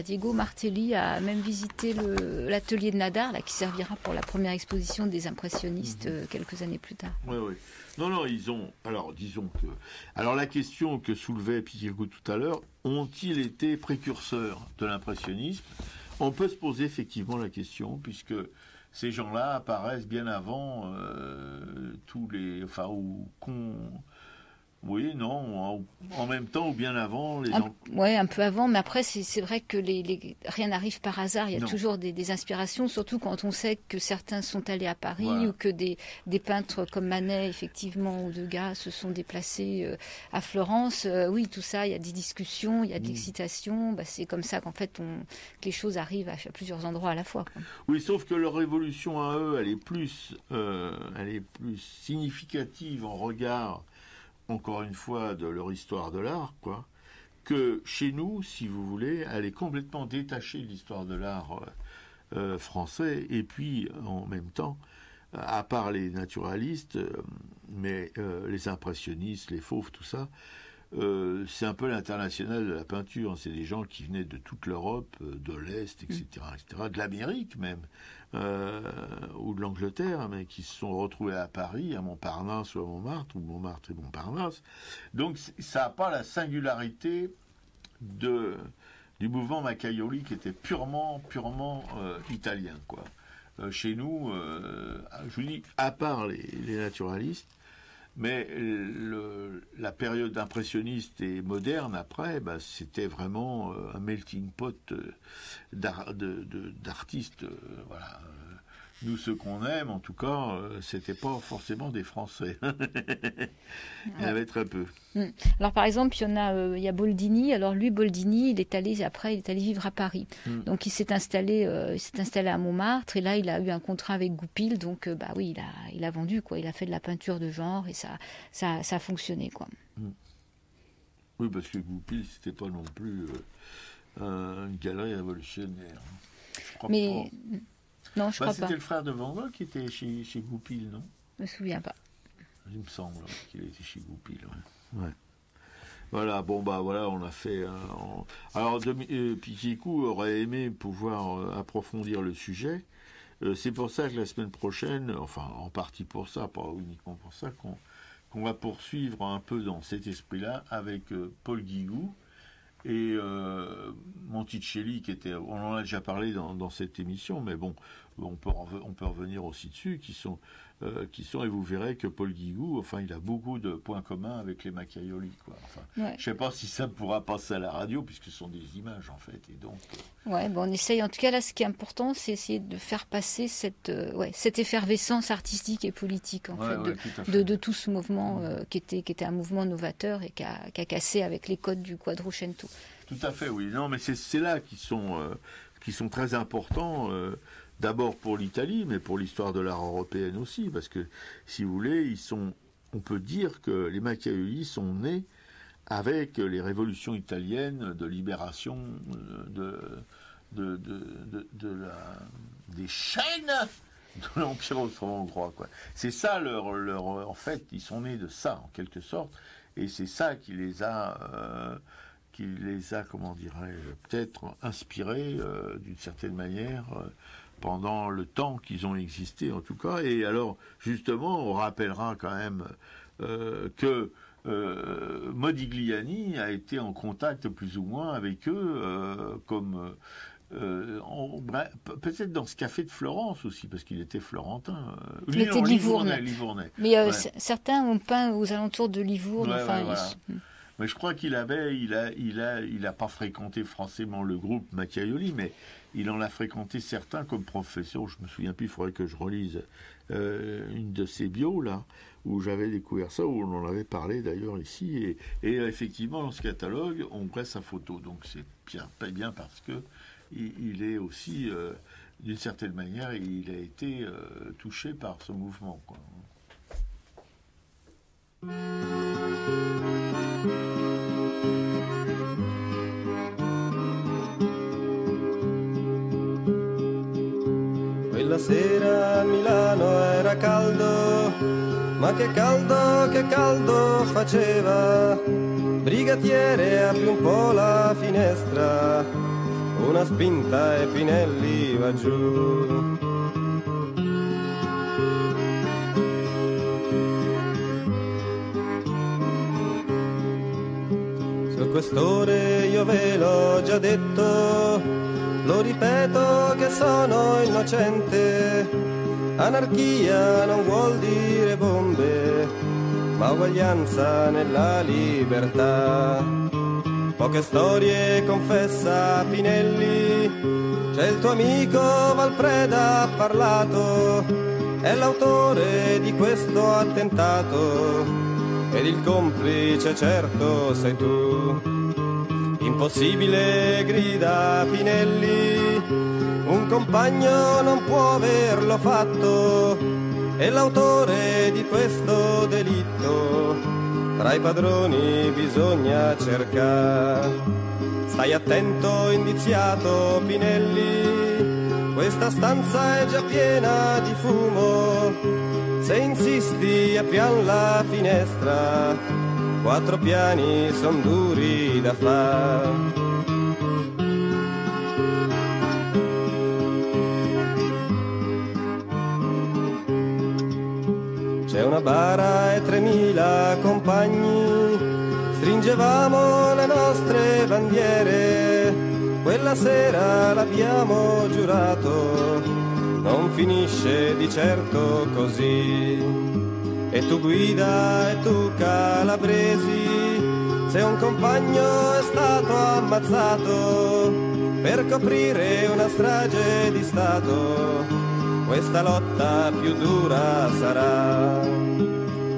Diego Martelli a même visité l'atelier de Nadar, là, qui servira pour la première exposition des impressionnistes quelques années plus tard. Oui. Non, ils ont. Alors, disons que. Alors, la question que soulevait Piquego tout à l'heure, ont-ils été précurseurs de l'impressionnisme ? On peut se poser effectivement la question, puisque ces gens-là apparaissent bien avant tous les. Enfin, oui, non, en même temps ou bien avant les gens. Oui, un peu avant, mais après, c'est vrai que rien n'arrive par hasard. Il y a toujours des inspirations, surtout quand on sait que certains sont allés à Paris, voilà, ou que des peintres comme Manet, effectivement, ou Degas se sont déplacés à Florence. Oui, tout ça, il y a des discussions, il y a de l'excitation. C'est comme ça qu'en fait, que les choses arrivent à plusieurs endroits à la fois, quoi. Oui, sauf que leur évolution à eux, elle est plus significative en regard, encore une fois, de leur histoire de l'art, quoi, que chez nous, si vous voulez, elle est complètement détachée de l'histoire de l'art français, et puis, en même temps, à part les naturalistes, mais les impressionnistes, les fauves, tout ça, c'est un peu l'international de la peinture. C'est des gens qui venaient de toute l'Europe, de l'Est, etc., de l'Amérique même, ou de l'Angleterre, mais qui se sont retrouvés à Paris, à Montparnasse ou à Montmartre, ou Montmartre et Montparnasse. Donc ça n'a pas la singularité du mouvement Macchiaioli qui était purement italien, quoi. chez nous, je vous dis, à part les naturalistes, mais la période impressionniste et moderne après, c'était vraiment un melting pot d'artistes. Voilà. Nous, ceux qu'on aime, en tout cas, c'était pas forcément des Français. Il y en avait très peu. Alors, par exemple, il y a Boldini. Alors, lui, Boldini, il est allé vivre à Paris. Donc, il s'est installé à Montmartre. Et là, il a eu un contrat avec Goupil. Donc, oui, il a vendu, quoi. Il a fait de la peinture de genre et ça a fonctionné, quoi. Oui, parce que Goupil, c'était pas non plus une galerie révolutionnaire. Je crois pas. Non, je crois pas. C'était le frère de Van Gogh qui était chez Goupil, non? Je me souviens pas. Il me semble qu'il était chez Goupil, ouais. Voilà, voilà, on a fait... Alors, Piquicou aurait aimé pouvoir approfondir le sujet. C'est pour ça que la semaine prochaine, enfin, en partie pour ça, pas uniquement pour ça, qu'on va poursuivre un peu dans cet esprit-là avec Paul Guigou et Monticelli, on en a déjà parlé dans cette émission, mais bon, on peut revenir aussi dessus, qui sont, et vous verrez que Paul Guigou, enfin, il a beaucoup de points communs avec les Macchiaioli, quoi. Enfin, ouais. Je sais pas si ça pourra passer à la radio, puisque ce sont des images, en fait, et donc... Ouais, on essaye, en tout cas, là, ce qui est important, c'est essayer de faire passer cette effervescence artistique et politique, en fait, de tout ce mouvement qui était un mouvement novateur et qui a cassé avec les codes du Quattrocento. Tout à fait, oui. Non, mais c'est là qui sont très importants, d'abord pour l'Italie, mais pour l'histoire de l'art européenne aussi, parce que, si vous voulez, on peut dire que les Macchiaioli sont nés avec les révolutions italiennes de libération des chaînes de l'Empire austro-hongrois, quoi. C'est ça en fait, ils sont nés de ça, en quelque sorte, et c'est ça qui les a, comment dirais, peut-être inspirés d'une certaine manière pendant le temps qu'ils ont existé, en tout cas. Et alors, justement, on rappellera quand même que Modigliani a été en contact plus ou moins avec eux, peut-être dans ce café de Florence aussi, parce qu'il était florentin. Il était de Livourne. Mais certains ont peint aux alentours de Livourne. Mais je crois il a pas fréquenté forcément le groupe Macchiaioli, mais il en a fréquenté certains comme professeur. Je me souviens plus, il faudrait que je relise une de ses bios là, où j'avais découvert ça, où on en avait parlé d'ailleurs ici, et effectivement dans ce catalogue on voit sa photo, donc c'est bien parce que il est aussi d'une certaine manière il a été touché par ce mouvement, quoi. Quella sera a Milano era caldo, ma che caldo faceva. Brigatiere, apri un po' la finestra, una spinta e Pinelli va giù. Su quest'ore io ve l'ho già detto, lo ripeto che sono innocente. Anarchia non vuol dire bombe, ma uguaglianza nella libertà. Poche storie confessa Pinelli, c'è il tuo amico Valpreda ha parlato, è l'autore di questo attentato, ed il complice certo sei tu. Impossibile, grida Pinelli, un compagno non può averlo fatto, e l'autore di questo delitto tra i padroni bisogna cercare. Stai attento, indiziato Pinelli, questa stanza è già piena di fumo, se insisti apriam la finestra, 4 piani son duri da far. C'è una bara e 3000 compagni, stringevamo le nostre bandiere, quella sera l'abbiamo giurato, non finisce di certo così. E tu guida e tu calabresi, se un compagno è stato ammazzato per coprire una strage di Stato, questa lotta più dura sarà.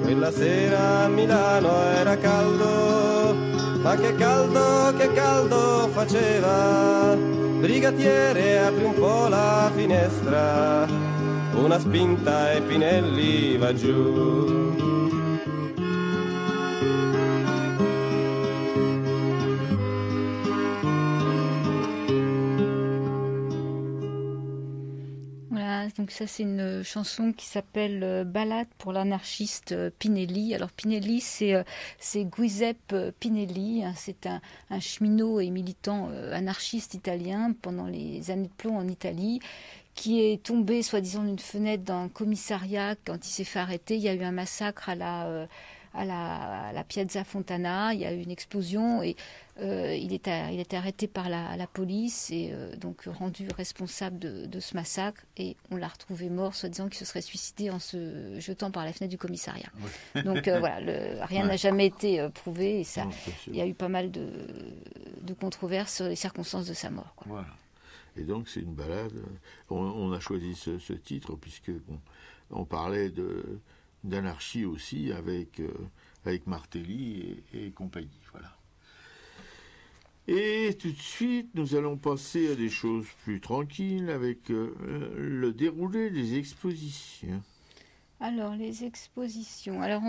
Quella sera a Milano era caldo, ma che caldo faceva. Brigatiere, apri un po' la finestra, una spinta e Pinelli va giù. Donc ça, c'est une chanson qui s'appelle Ballade pour l'anarchiste Pinelli. Alors Pinelli, c'est Giuseppe Pinelli, hein, c'est un cheminot et militant anarchiste italien pendant les années de plomb en Italie, qui est tombé soi-disant d'une fenêtre d'un commissariat quand il s'est fait arrêter. Il y a eu un massacre à la Piazza Fontana, il y a eu une explosion et il était arrêté par la police et donc rendu responsable de ce massacre, et on l'a retrouvé mort, soi-disant qu'il se serait suicidé en se jetant par la fenêtre du commissariat. Ouais. Donc voilà, rien n'a jamais été prouvé, et ça, il y a eu pas mal de controverses sur les circonstances de sa mort, quoi. Voilà. Et donc c'est une balade. On a choisi ce titre puisque on parlait d'anarchie aussi avec Martelly et compagnie. Voilà. Et tout de suite, nous allons passer à des choses plus tranquilles avec le déroulé des expositions. Alors, les expositions. Alors,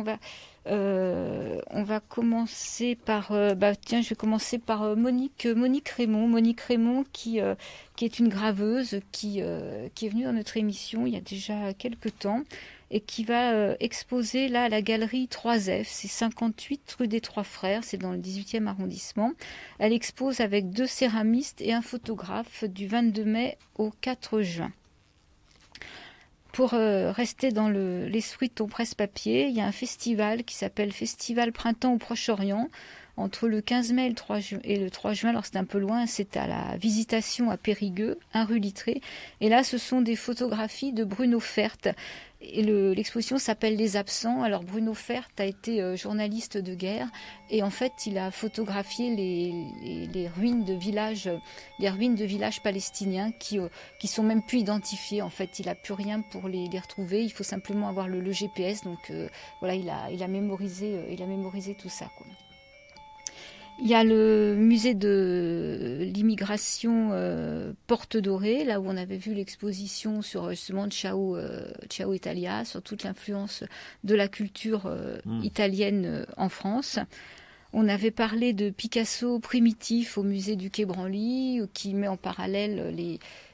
on va commencer par... je vais commencer par Monique Raymond. Monique Raymond, qui est une graveuse, qui est venue dans notre émission il y a déjà quelques temps, et qui va exposer là à la galerie 3F, c'est 58 rue des Trois Frères, c'est dans le 18e arrondissement. Elle expose avec 2 céramistes et un photographe du 22 mai au 4 juin. Pour rester dans l'esprit de ton presse-papier, il y a un festival qui s'appelle Festival Printemps au Proche-Orient, entre le 15 mai et le 3 juin, alors c'est un peu loin, c'est à la Visitation à Périgueux, 1 rue Littré. Et là, ce sont des photographies de Bruno Fert. Et l'exposition s'appelle Les Absents. Alors Bruno Fert a été journaliste de guerre, et en fait il a photographié les ruines de villages palestiniens qui sont même plus identifiés. En fait, il a plus rien pour les retrouver. Il faut simplement avoir le GPS. Donc voilà, il a mémorisé tout ça, quoi. Il y a le musée de l'immigration Porte Dorée, là où on avait vu l'exposition sur justement Ciao Italia, sur toute l'influence de la culture italienne en France. On avait parlé de Picasso primitif au musée du Quai Branly, qui met en parallèle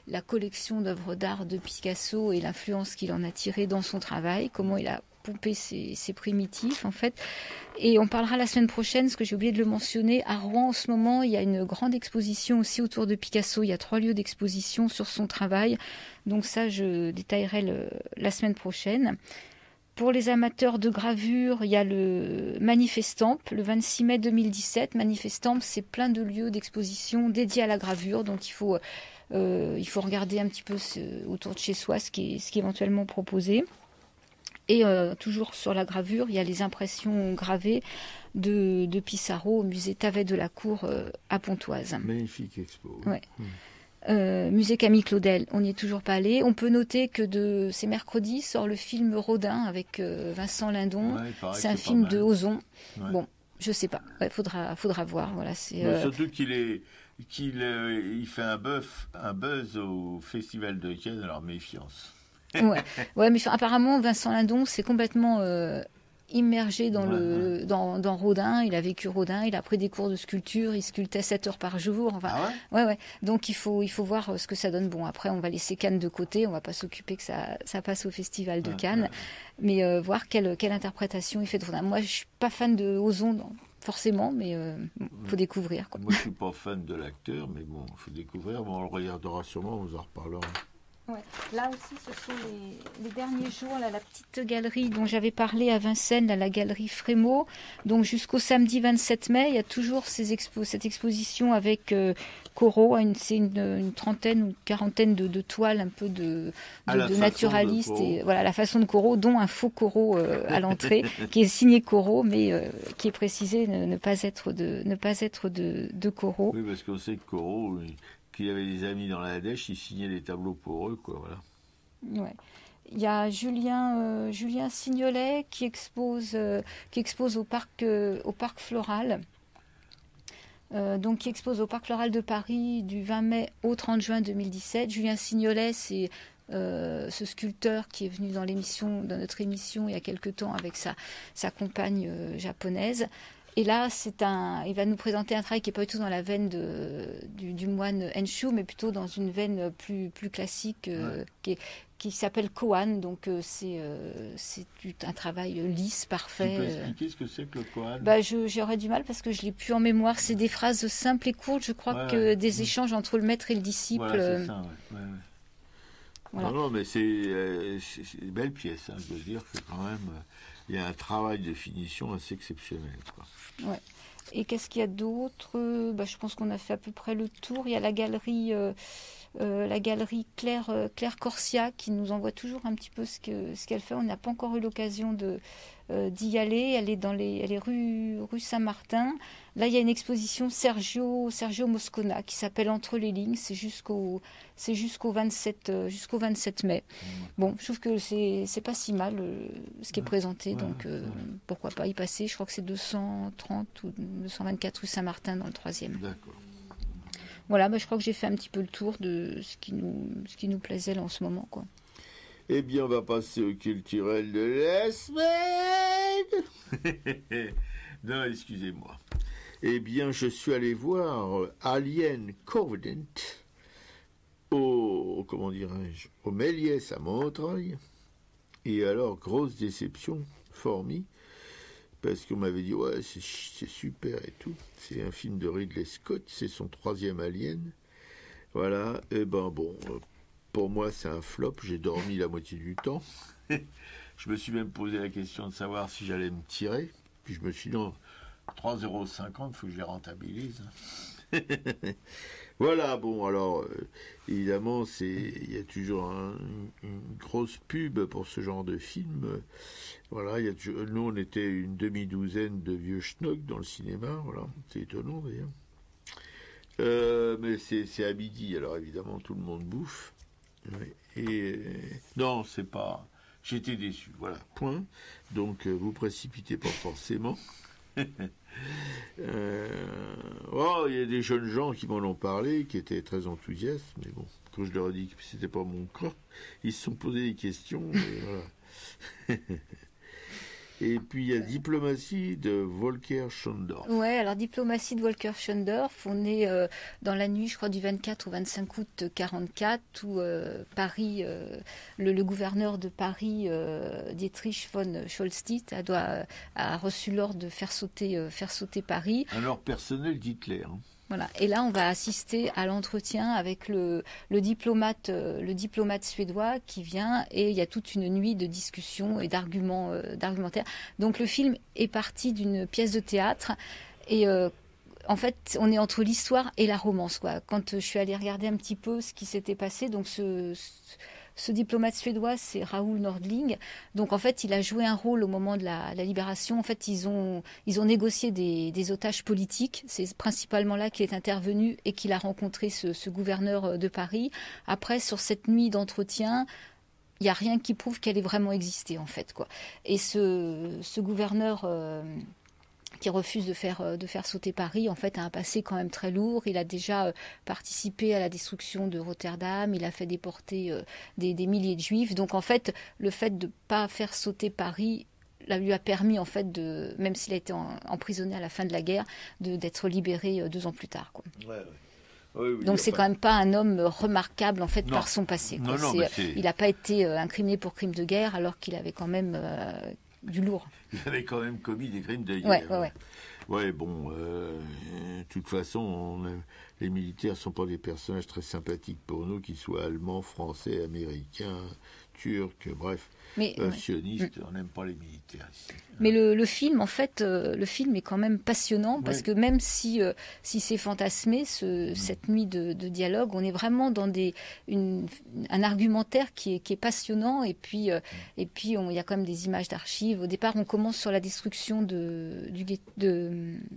la collection d'œuvres d'art de Picasso et l'influence qu'il en a tirée dans son travail, comment il a pompé ses primitifs en fait. Et on parlera la semaine prochaine, parce que j'ai oublié de le mentionner, à Rouen en ce moment il y a une grande exposition aussi autour de Picasso. Il y a 3 lieux d'exposition sur son travail, donc ça je détaillerai la semaine prochaine. Pour les amateurs de gravure, il y a le Manifestamp, le 26 mai 2017. Manifestamp, c'est plein de lieux d'exposition dédiés à la gravure, donc il faut regarder un petit peu autour de chez soi ce qui est éventuellement proposé. Et toujours sur la gravure, il y a les impressions gravées de Pissarro au musée Tavet de la Cour à Pontoise. Magnifique expo. Ouais. Musée Camille Claudel, on n'y est toujours pas allé. On peut noter que c'est mercredi, sort le film Rodin avec Vincent Lindon. Ouais, c'est un film de Ozon. Ouais. Bon, je sais pas. Ouais, faudra voir. Voilà, surtout qu'il fait un buzz au Festival de Cannes, alors méfiance. Ouais, mais apparemment Vincent Lindon s'est complètement immergé dans Rodin. Il a vécu Rodin, il a pris des cours de sculpture, il sculptait 7 heures par jour. Enfin, ouais. Donc il faut voir ce que ça donne. Bon, après on va laisser Cannes de côté, on va pas s'occuper que ça passe au Festival de Cannes, mais voir quelle interprétation il fait de Rodin. Moi, je suis pas fan de Ozon. Forcément, mais faut découvrir, quoi. Moi, je suis pas fan de l'acteur, mais bon, faut découvrir. Bon, on le regardera sûrement, on vous en reparlera. Ouais. Là aussi, ce sont les derniers jours, là, la petite galerie dont j'avais parlé à Vincennes, là, la galerie Frémaux. Donc jusqu'au samedi 27 mai, il y a toujours cette exposition avec coraux. C'est une trentaine ou une quarantaine de toiles un peu de naturalistes. Et voilà, la façon de Corot, dont un faux Corot à l'entrée, qui est signé Corot, mais qui est précisé ne pas être de Corot. Oui, parce qu'on sait que Corot, qu'il avait des amis dans la Dèche, il signait les tableaux pour eux, quoi, voilà. Ouais. Il y a Julien Signolet qui expose au parc Floral. Donc qui expose au Parc Floral de Paris du 20 mai au 30 juin 2017. Julien Signolet, c'est ce sculpteur qui est venu dans notre émission il y a quelque temps avec sa compagne japonaise. Et là, il va nous présenter un travail qui n'est pas du tout dans la veine du moine Enshu, mais plutôt dans une veine plus classique qui s'appelle Koan. Donc c'est un travail lisse, parfait. Tu peux expliquer ce que c'est que le Koan? J'aurais du mal parce que je l'ai plus en mémoire. C'est des phrases simples et courtes. Je crois que des échanges entre le maître et le disciple. Voilà, c'est ça, ouais. Voilà. Non, mais c'est une belle pièce. Hein, je veux dire que quand même, il y a un travail de finition assez exceptionnel, quoi. Ouais. Et qu'est-ce qu'il y a d'autre? Je pense qu'on a fait à peu près le tour. Il y a la galerie Claire Corsia qui nous envoie toujours un petit peu ce qu'elle fait. On n'a pas encore eu l'occasion d'y aller. Elle est rue Saint-Martin. Là, il y a une exposition Sergio Moscona qui s'appelle Entre les lignes. C'est jusqu'au 27 mai. Bon, je trouve que c'est pas si mal ce qui est présenté. Donc, pourquoi pas y passer. Je crois que c'est 230 ou 224 rue Saint-Martin dans le 3e. D'accord. Voilà, je crois que j'ai fait un petit peu le tour de ce qui nous plaisait là en ce moment, quoi. Eh bien, on va passer au culturel de la semaine. Non, excusez-moi. Eh bien, je suis allé voir Alien Covenant au Méliès à Montreuil. Et alors, grosse déception, Formi, parce qu'on m'avait dit, ouais, c'est super et tout. C'est un film de Ridley Scott, c'est son 3e Alien. Voilà, et pour moi, c'est un flop, j'ai dormi la moitié du temps. Je me suis même posé la question de savoir si j'allais me tirer. Puis je me suis dit, non, 3,50 €, il faut que je les rentabilise. Voilà, alors, évidemment, il y a toujours une grosse pub pour ce genre de film. Voilà, nous, on était une demi-douzaine de vieux schnocks dans le cinéma, voilà, c'est étonnant d'ailleurs. Mais c'est à midi, alors évidemment, tout le monde bouffe. Et non, c'est pas... J'étais déçu, voilà, point. Donc, vous précipitez pas forcément. Il y a des jeunes gens qui m'en ont parlé, qui étaient très enthousiastes, mais bon, quand je leur ai dit que c'était pas mon cas, ils se sont posés des questions, et voilà. Et puis il y a Diplomatie de Volker Schondorf. Ouais, alors Diplomatie de Volker Schondorf, on est dans la nuit, je crois, du 24 au 25 août 1944, où Paris, le gouverneur de Paris, Dietrich von Scholstitt, a reçu l'ordre de faire sauter Paris. Un ordre personnel d'Hitler. Hein. Voilà. Et là, on va assister à l'entretien avec le diplomate suédois qui vient, et il y a toute une nuit de discussions et d'argumentaire. Donc le film est parti d'une pièce de théâtre et en fait, on est entre l'histoire et la romance, quoi. Quand je suis allée regarder un petit peu ce qui s'était passé, donc ce diplomate suédois, c'est Raoul Nordling. Donc en fait, il a joué un rôle au moment de la libération. En fait, ils ont négocié des otages politiques. C'est principalement là qu'il est intervenu et qu'il a rencontré ce gouverneur de Paris. Après, sur cette nuit d'entretien, il n'y a rien qui prouve qu'elle ait vraiment existé, en fait, quoi. Et ce gouverneur qui refuse de faire sauter Paris, en fait, a un passé quand même très lourd. Il a déjà participé à la destruction de Rotterdam, il a fait déporter des milliers de Juifs. Donc, en fait, le fait de ne pas faire sauter Paris lui a permis, en fait, même s'il a été emprisonné à la fin de la guerre, d'être libéré 2 ans plus tard, quoi. Ouais. Oui, donc c'est quand même pas un homme remarquable, en fait, par son passé, quoi. Non, il n'a pas été incriminé pour crime de guerre, alors qu'il avait quand même du lourd. Il avait quand même commis des crimes de guerre. Ouais. Ouais, bon, de toute façon, les militaires sont pas des personnages très sympathiques pour nous, qu'ils soient allemands, français, américains, turcs, bref. Mais, sionistes, on n'aime pas les militaires ici. Mais le film, en fait, le film est quand même passionnant parce que même si c'est fantasmé, cette nuit de dialogue, on est vraiment dans un argumentaire qui est passionnant. Et puis, il y a quand même des images d'archives. Au départ, on commence sur la destruction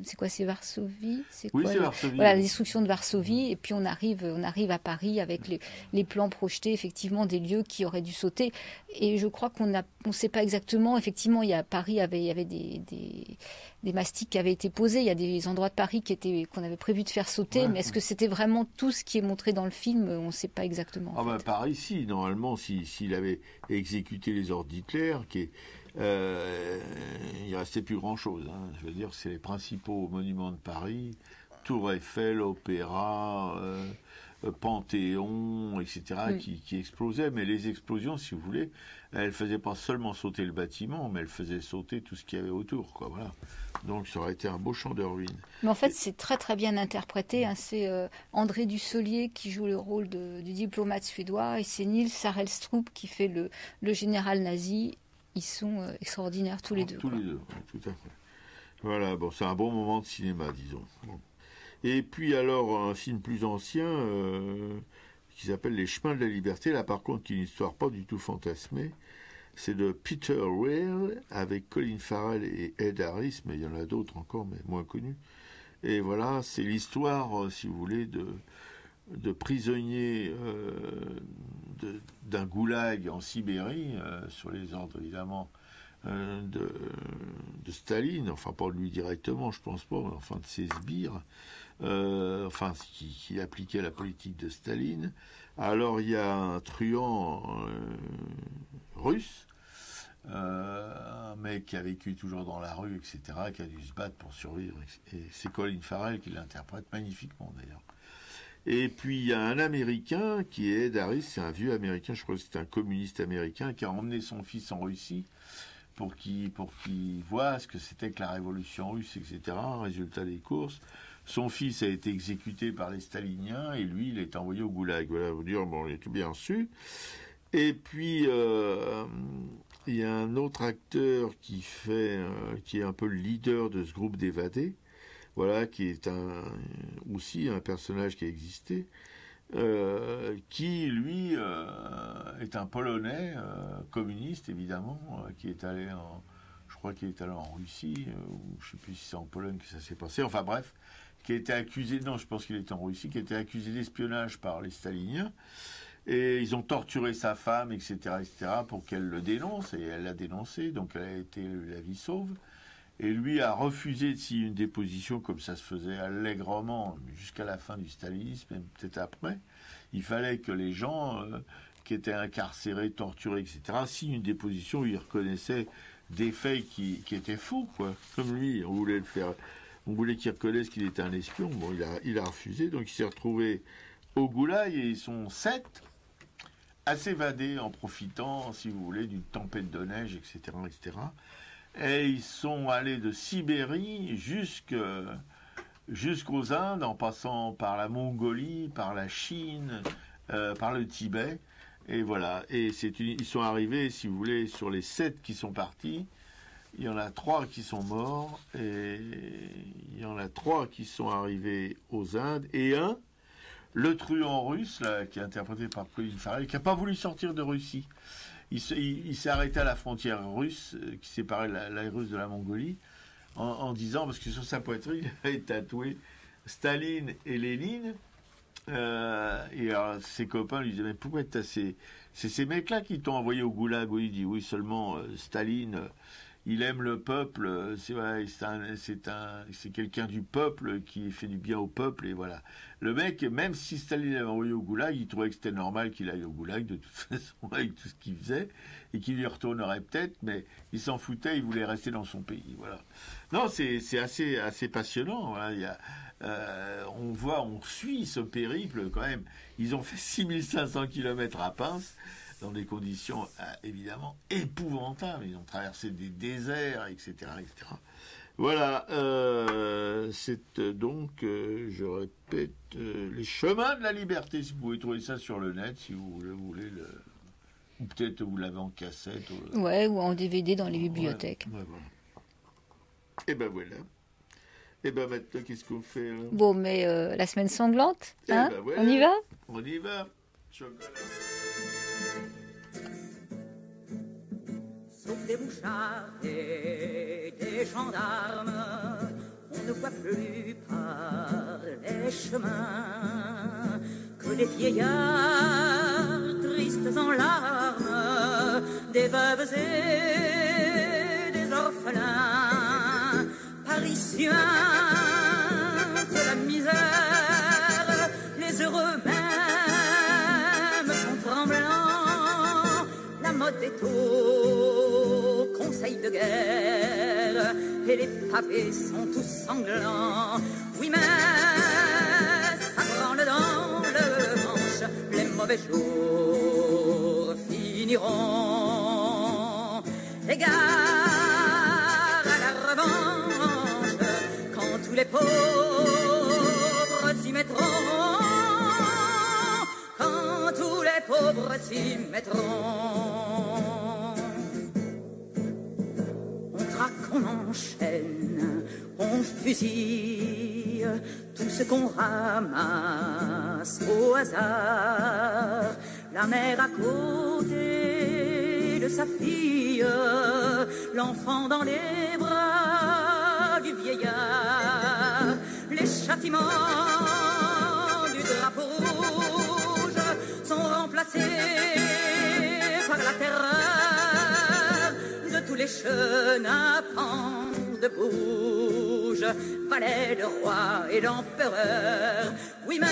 c'est quoi, c'est Varsovie? C'est Varsovie. Voilà, la destruction de Varsovie. Et puis on arrive à Paris avec les plans projetés, effectivement, des lieux qui auraient dû sauter. Et je crois qu'on ne sait pas exactement. Effectivement, il y a Paris. Il y avait des mastiques qui avaient été posés, il y a des endroits de Paris qu'on avait prévu de faire sauter, mais est-ce que c'était vraiment tout ce qui est montré dans le film? On ne sait pas exactement. Paris, si, normalement, s'il avait exécuté les ordres d'Hitler, il ne restait plus grand-chose. Hein. Je veux dire, c'est les principaux monuments de Paris, Tour Eiffel, Opéra, Panthéon, etc., qui explosaient. Mais les explosions, si vous voulez, elles ne faisaient pas seulement sauter le bâtiment, mais elles faisaient sauter tout ce qu'il y avait autour, quoi. Voilà. Donc ça aurait été un beau champ de ruines. Mais en fait, c'est très très bien interprété. Hein. C'est André Dussolier qui joue le rôle du diplomate suédois, et c'est Nils Sarelstrup qui fait le général nazi. Ils sont extraordinaires tous les deux. Tous les deux, tout à fait. Voilà, bon, c'est un bon moment de cinéma, disons. Bon. Et puis alors, un film plus ancien qui s'appelle Les Chemins de la Liberté, là par contre, qui est une histoire pas du tout fantasmée. C'est de Peter Weir avec Colin Farrell et Ed Harris, mais il y en a d'autres encore, mais moins connus. Et voilà, c'est l'histoire, si vous voulez, de prisonniers d'un goulag en Sibérie, sur les ordres évidemment de Staline, enfin pas de lui directement, je pense pas, mais enfin de ses sbires, qui appliquait la politique de Staline. Alors il y a un truand russe, un mec qui a vécu toujours dans la rue, etc., qui a dû se battre pour survivre, et c'est Colin Farrell qui l'interprète magnifiquement d'ailleurs. Et puis il y a un Américain qui est Ed Harris, c'est un vieux Américain, je crois que c'est un communiste américain, qui a emmené son fils en Russie pour qu'il voit ce que c'était que la révolution russe, etc. Résultat des courses, son fils a été exécuté par les staliniens et lui, il est envoyé au goulag. Voilà, vous dire, bon, il est tout bien su. Et puis il y a un autre acteur qui est un peu le leader de ce groupe d'évadés, voilà, qui est aussi un personnage qui a existé, qui lui est un Polonais communiste évidemment, qui est allé en Russie, ou je ne sais plus si c'est en Pologne que ça s'est passé, enfin bref, qui a été accusé, non je pense qu'il était en Russie, qui a été accusé d'espionnage par les staliniens, et ils ont torturé sa femme, etc., pour qu'elle le dénonce, et elle l'a dénoncé, donc elle a été la vie sauve. Et lui a refusé de signer une déposition comme ça se faisait allègrement jusqu'à la fin du stalinisme, même peut-être après. Il fallait que les gens qui étaient incarcérés, torturés, etc., signent une déposition où ils reconnaissaient des faits qui étaient faux, quoi. Comme lui, on voulait le faire. On voulait qu'il reconnaisse qu'il était un espion. Bon, il a refusé, donc il s'est retrouvé au goulag, et ils sont 7 à s'évader en profitant, si vous voulez, d'une tempête de neige, etc., etc., et ils sont allés de Sibérie jusqu'aux Indes, en passant par la Mongolie, par la Chine, par le Tibet. Et voilà. Et ils sont arrivés, si vous voulez, sur les 7 qui sont partis. Il y en a 3 qui sont morts. Et il y en a 3 qui sont arrivés aux Indes. Et le truand russe, là, qui est interprété par Colin Farrell, qui n'a pas voulu sortir de Russie. Il s'est arrêté à la frontière russe qui séparait la Russe de la Mongolie en disant, parce que sur sa poitrine, il avait tatoué Staline et Lénine. Et alors, ses copains lui disaient, mais pourquoi c'est ces mecs-là qui t'ont envoyé au goulag? Oui, il dit, oui, seulement Staline, il aime le peuple, c'est quelqu'un du peuple qui fait du bien au peuple, et voilà. Le mec, même si Staline l'avait envoyé au goulag, il trouvait que c'était normal qu'il aille au goulag, de toute façon, avec tout ce qu'il faisait, et qu'il y retournerait peut-être, mais il s'en foutait, il voulait rester dans son pays, voilà. Non, c'est assez passionnant, voilà. On suit ce périple quand même. Ils ont fait 6500 km à pince, dans des conditions évidemment épouvantables. Ils ont traversé des déserts, etc., etc. Voilà, c'est donc, je répète, Les Chemins de la Liberté. Si vous pouvez trouver ça sur le net, si vous voulez Ou peut-être vous l'avez en cassette. Ou... Ouais, ou en DVD dans les bibliothèques. Ouais, voilà. Et ben voilà. Et ben maintenant, qu'est-ce qu'on fait alors? Bon, mais la semaine sanglante, Eh hein, ben voilà. on y va? On y va. Chocolat. Sauf des mouchards et des gendarmes, on ne voit plus par les chemins que des vieillards tristes en larmes, des veuves et des orphelins, parisiens de la misère, les heureux même sont tremblants, la mode est au conseil de guerre et les pavés sont tous sanglants. Oui, mais ça branle dans le manche, les mauvais jours finiront. Égard à la revanche, quand tous les pauvres s'y mettront, quand tous les pauvres s'y mettront. On traque, on enchaîne, on fusille tout ce qu'on ramasse au hasard. La mère à côté de sa fille, l'enfant dans les bras du vieillard. Les châtiments du drapeau rouge sont remplacés par la terreur de tous les chenapans de bouge, valets de roi et d'empereur. Oui, mais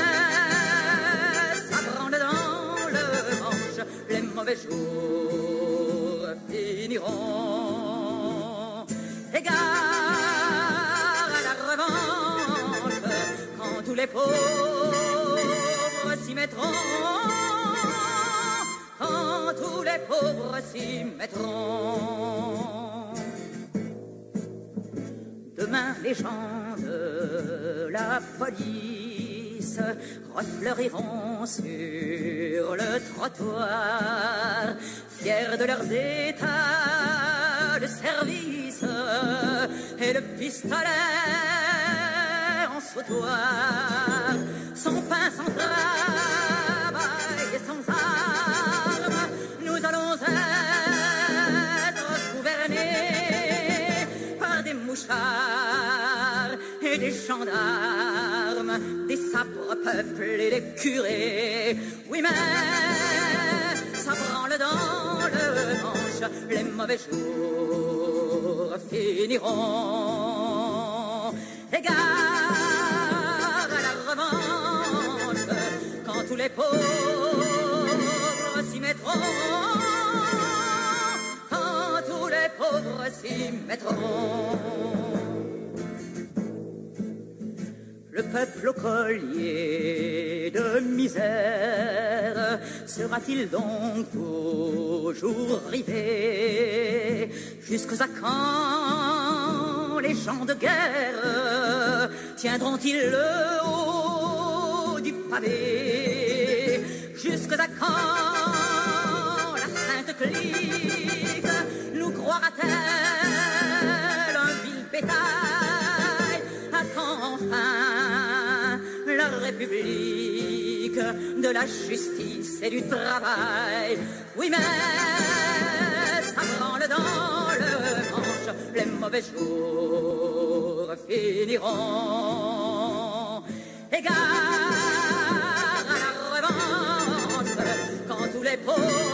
ça branle dans le manche, les mauvais jours finiront. Égard à la revanche, quand tous les pauvres s'y mettront, quand tous les pauvres s'y mettront. Demain, les gens de la police refleuriront sur le trottoir, fiers de leurs états de service et le pistolet en sautoir. Sans pain, sans travail et sans armes, nous allons être gouvernés par des mouchards et des gendarmes, des sabres peuplés et des curés. Oui, mais ça branle dans le manche, les mauvais jours finiront. Égard à la revanche, quand tous les pauvres s'y mettront, quand tous les pauvres s'y mettront. Le peuple au collier de misère sera-t-il donc toujours rivé? Jusqu'à quand les champs de guerre tiendront-ils le haut du pavé? Jusqu'à quand la sainte clique nous croira-t-elle un vil bétail? À quand enfin la République de la justice et du travail? Oui, mais ça branle dans le manche, les mauvais jours finiront. Égard à la revanche, quand tous les pauvres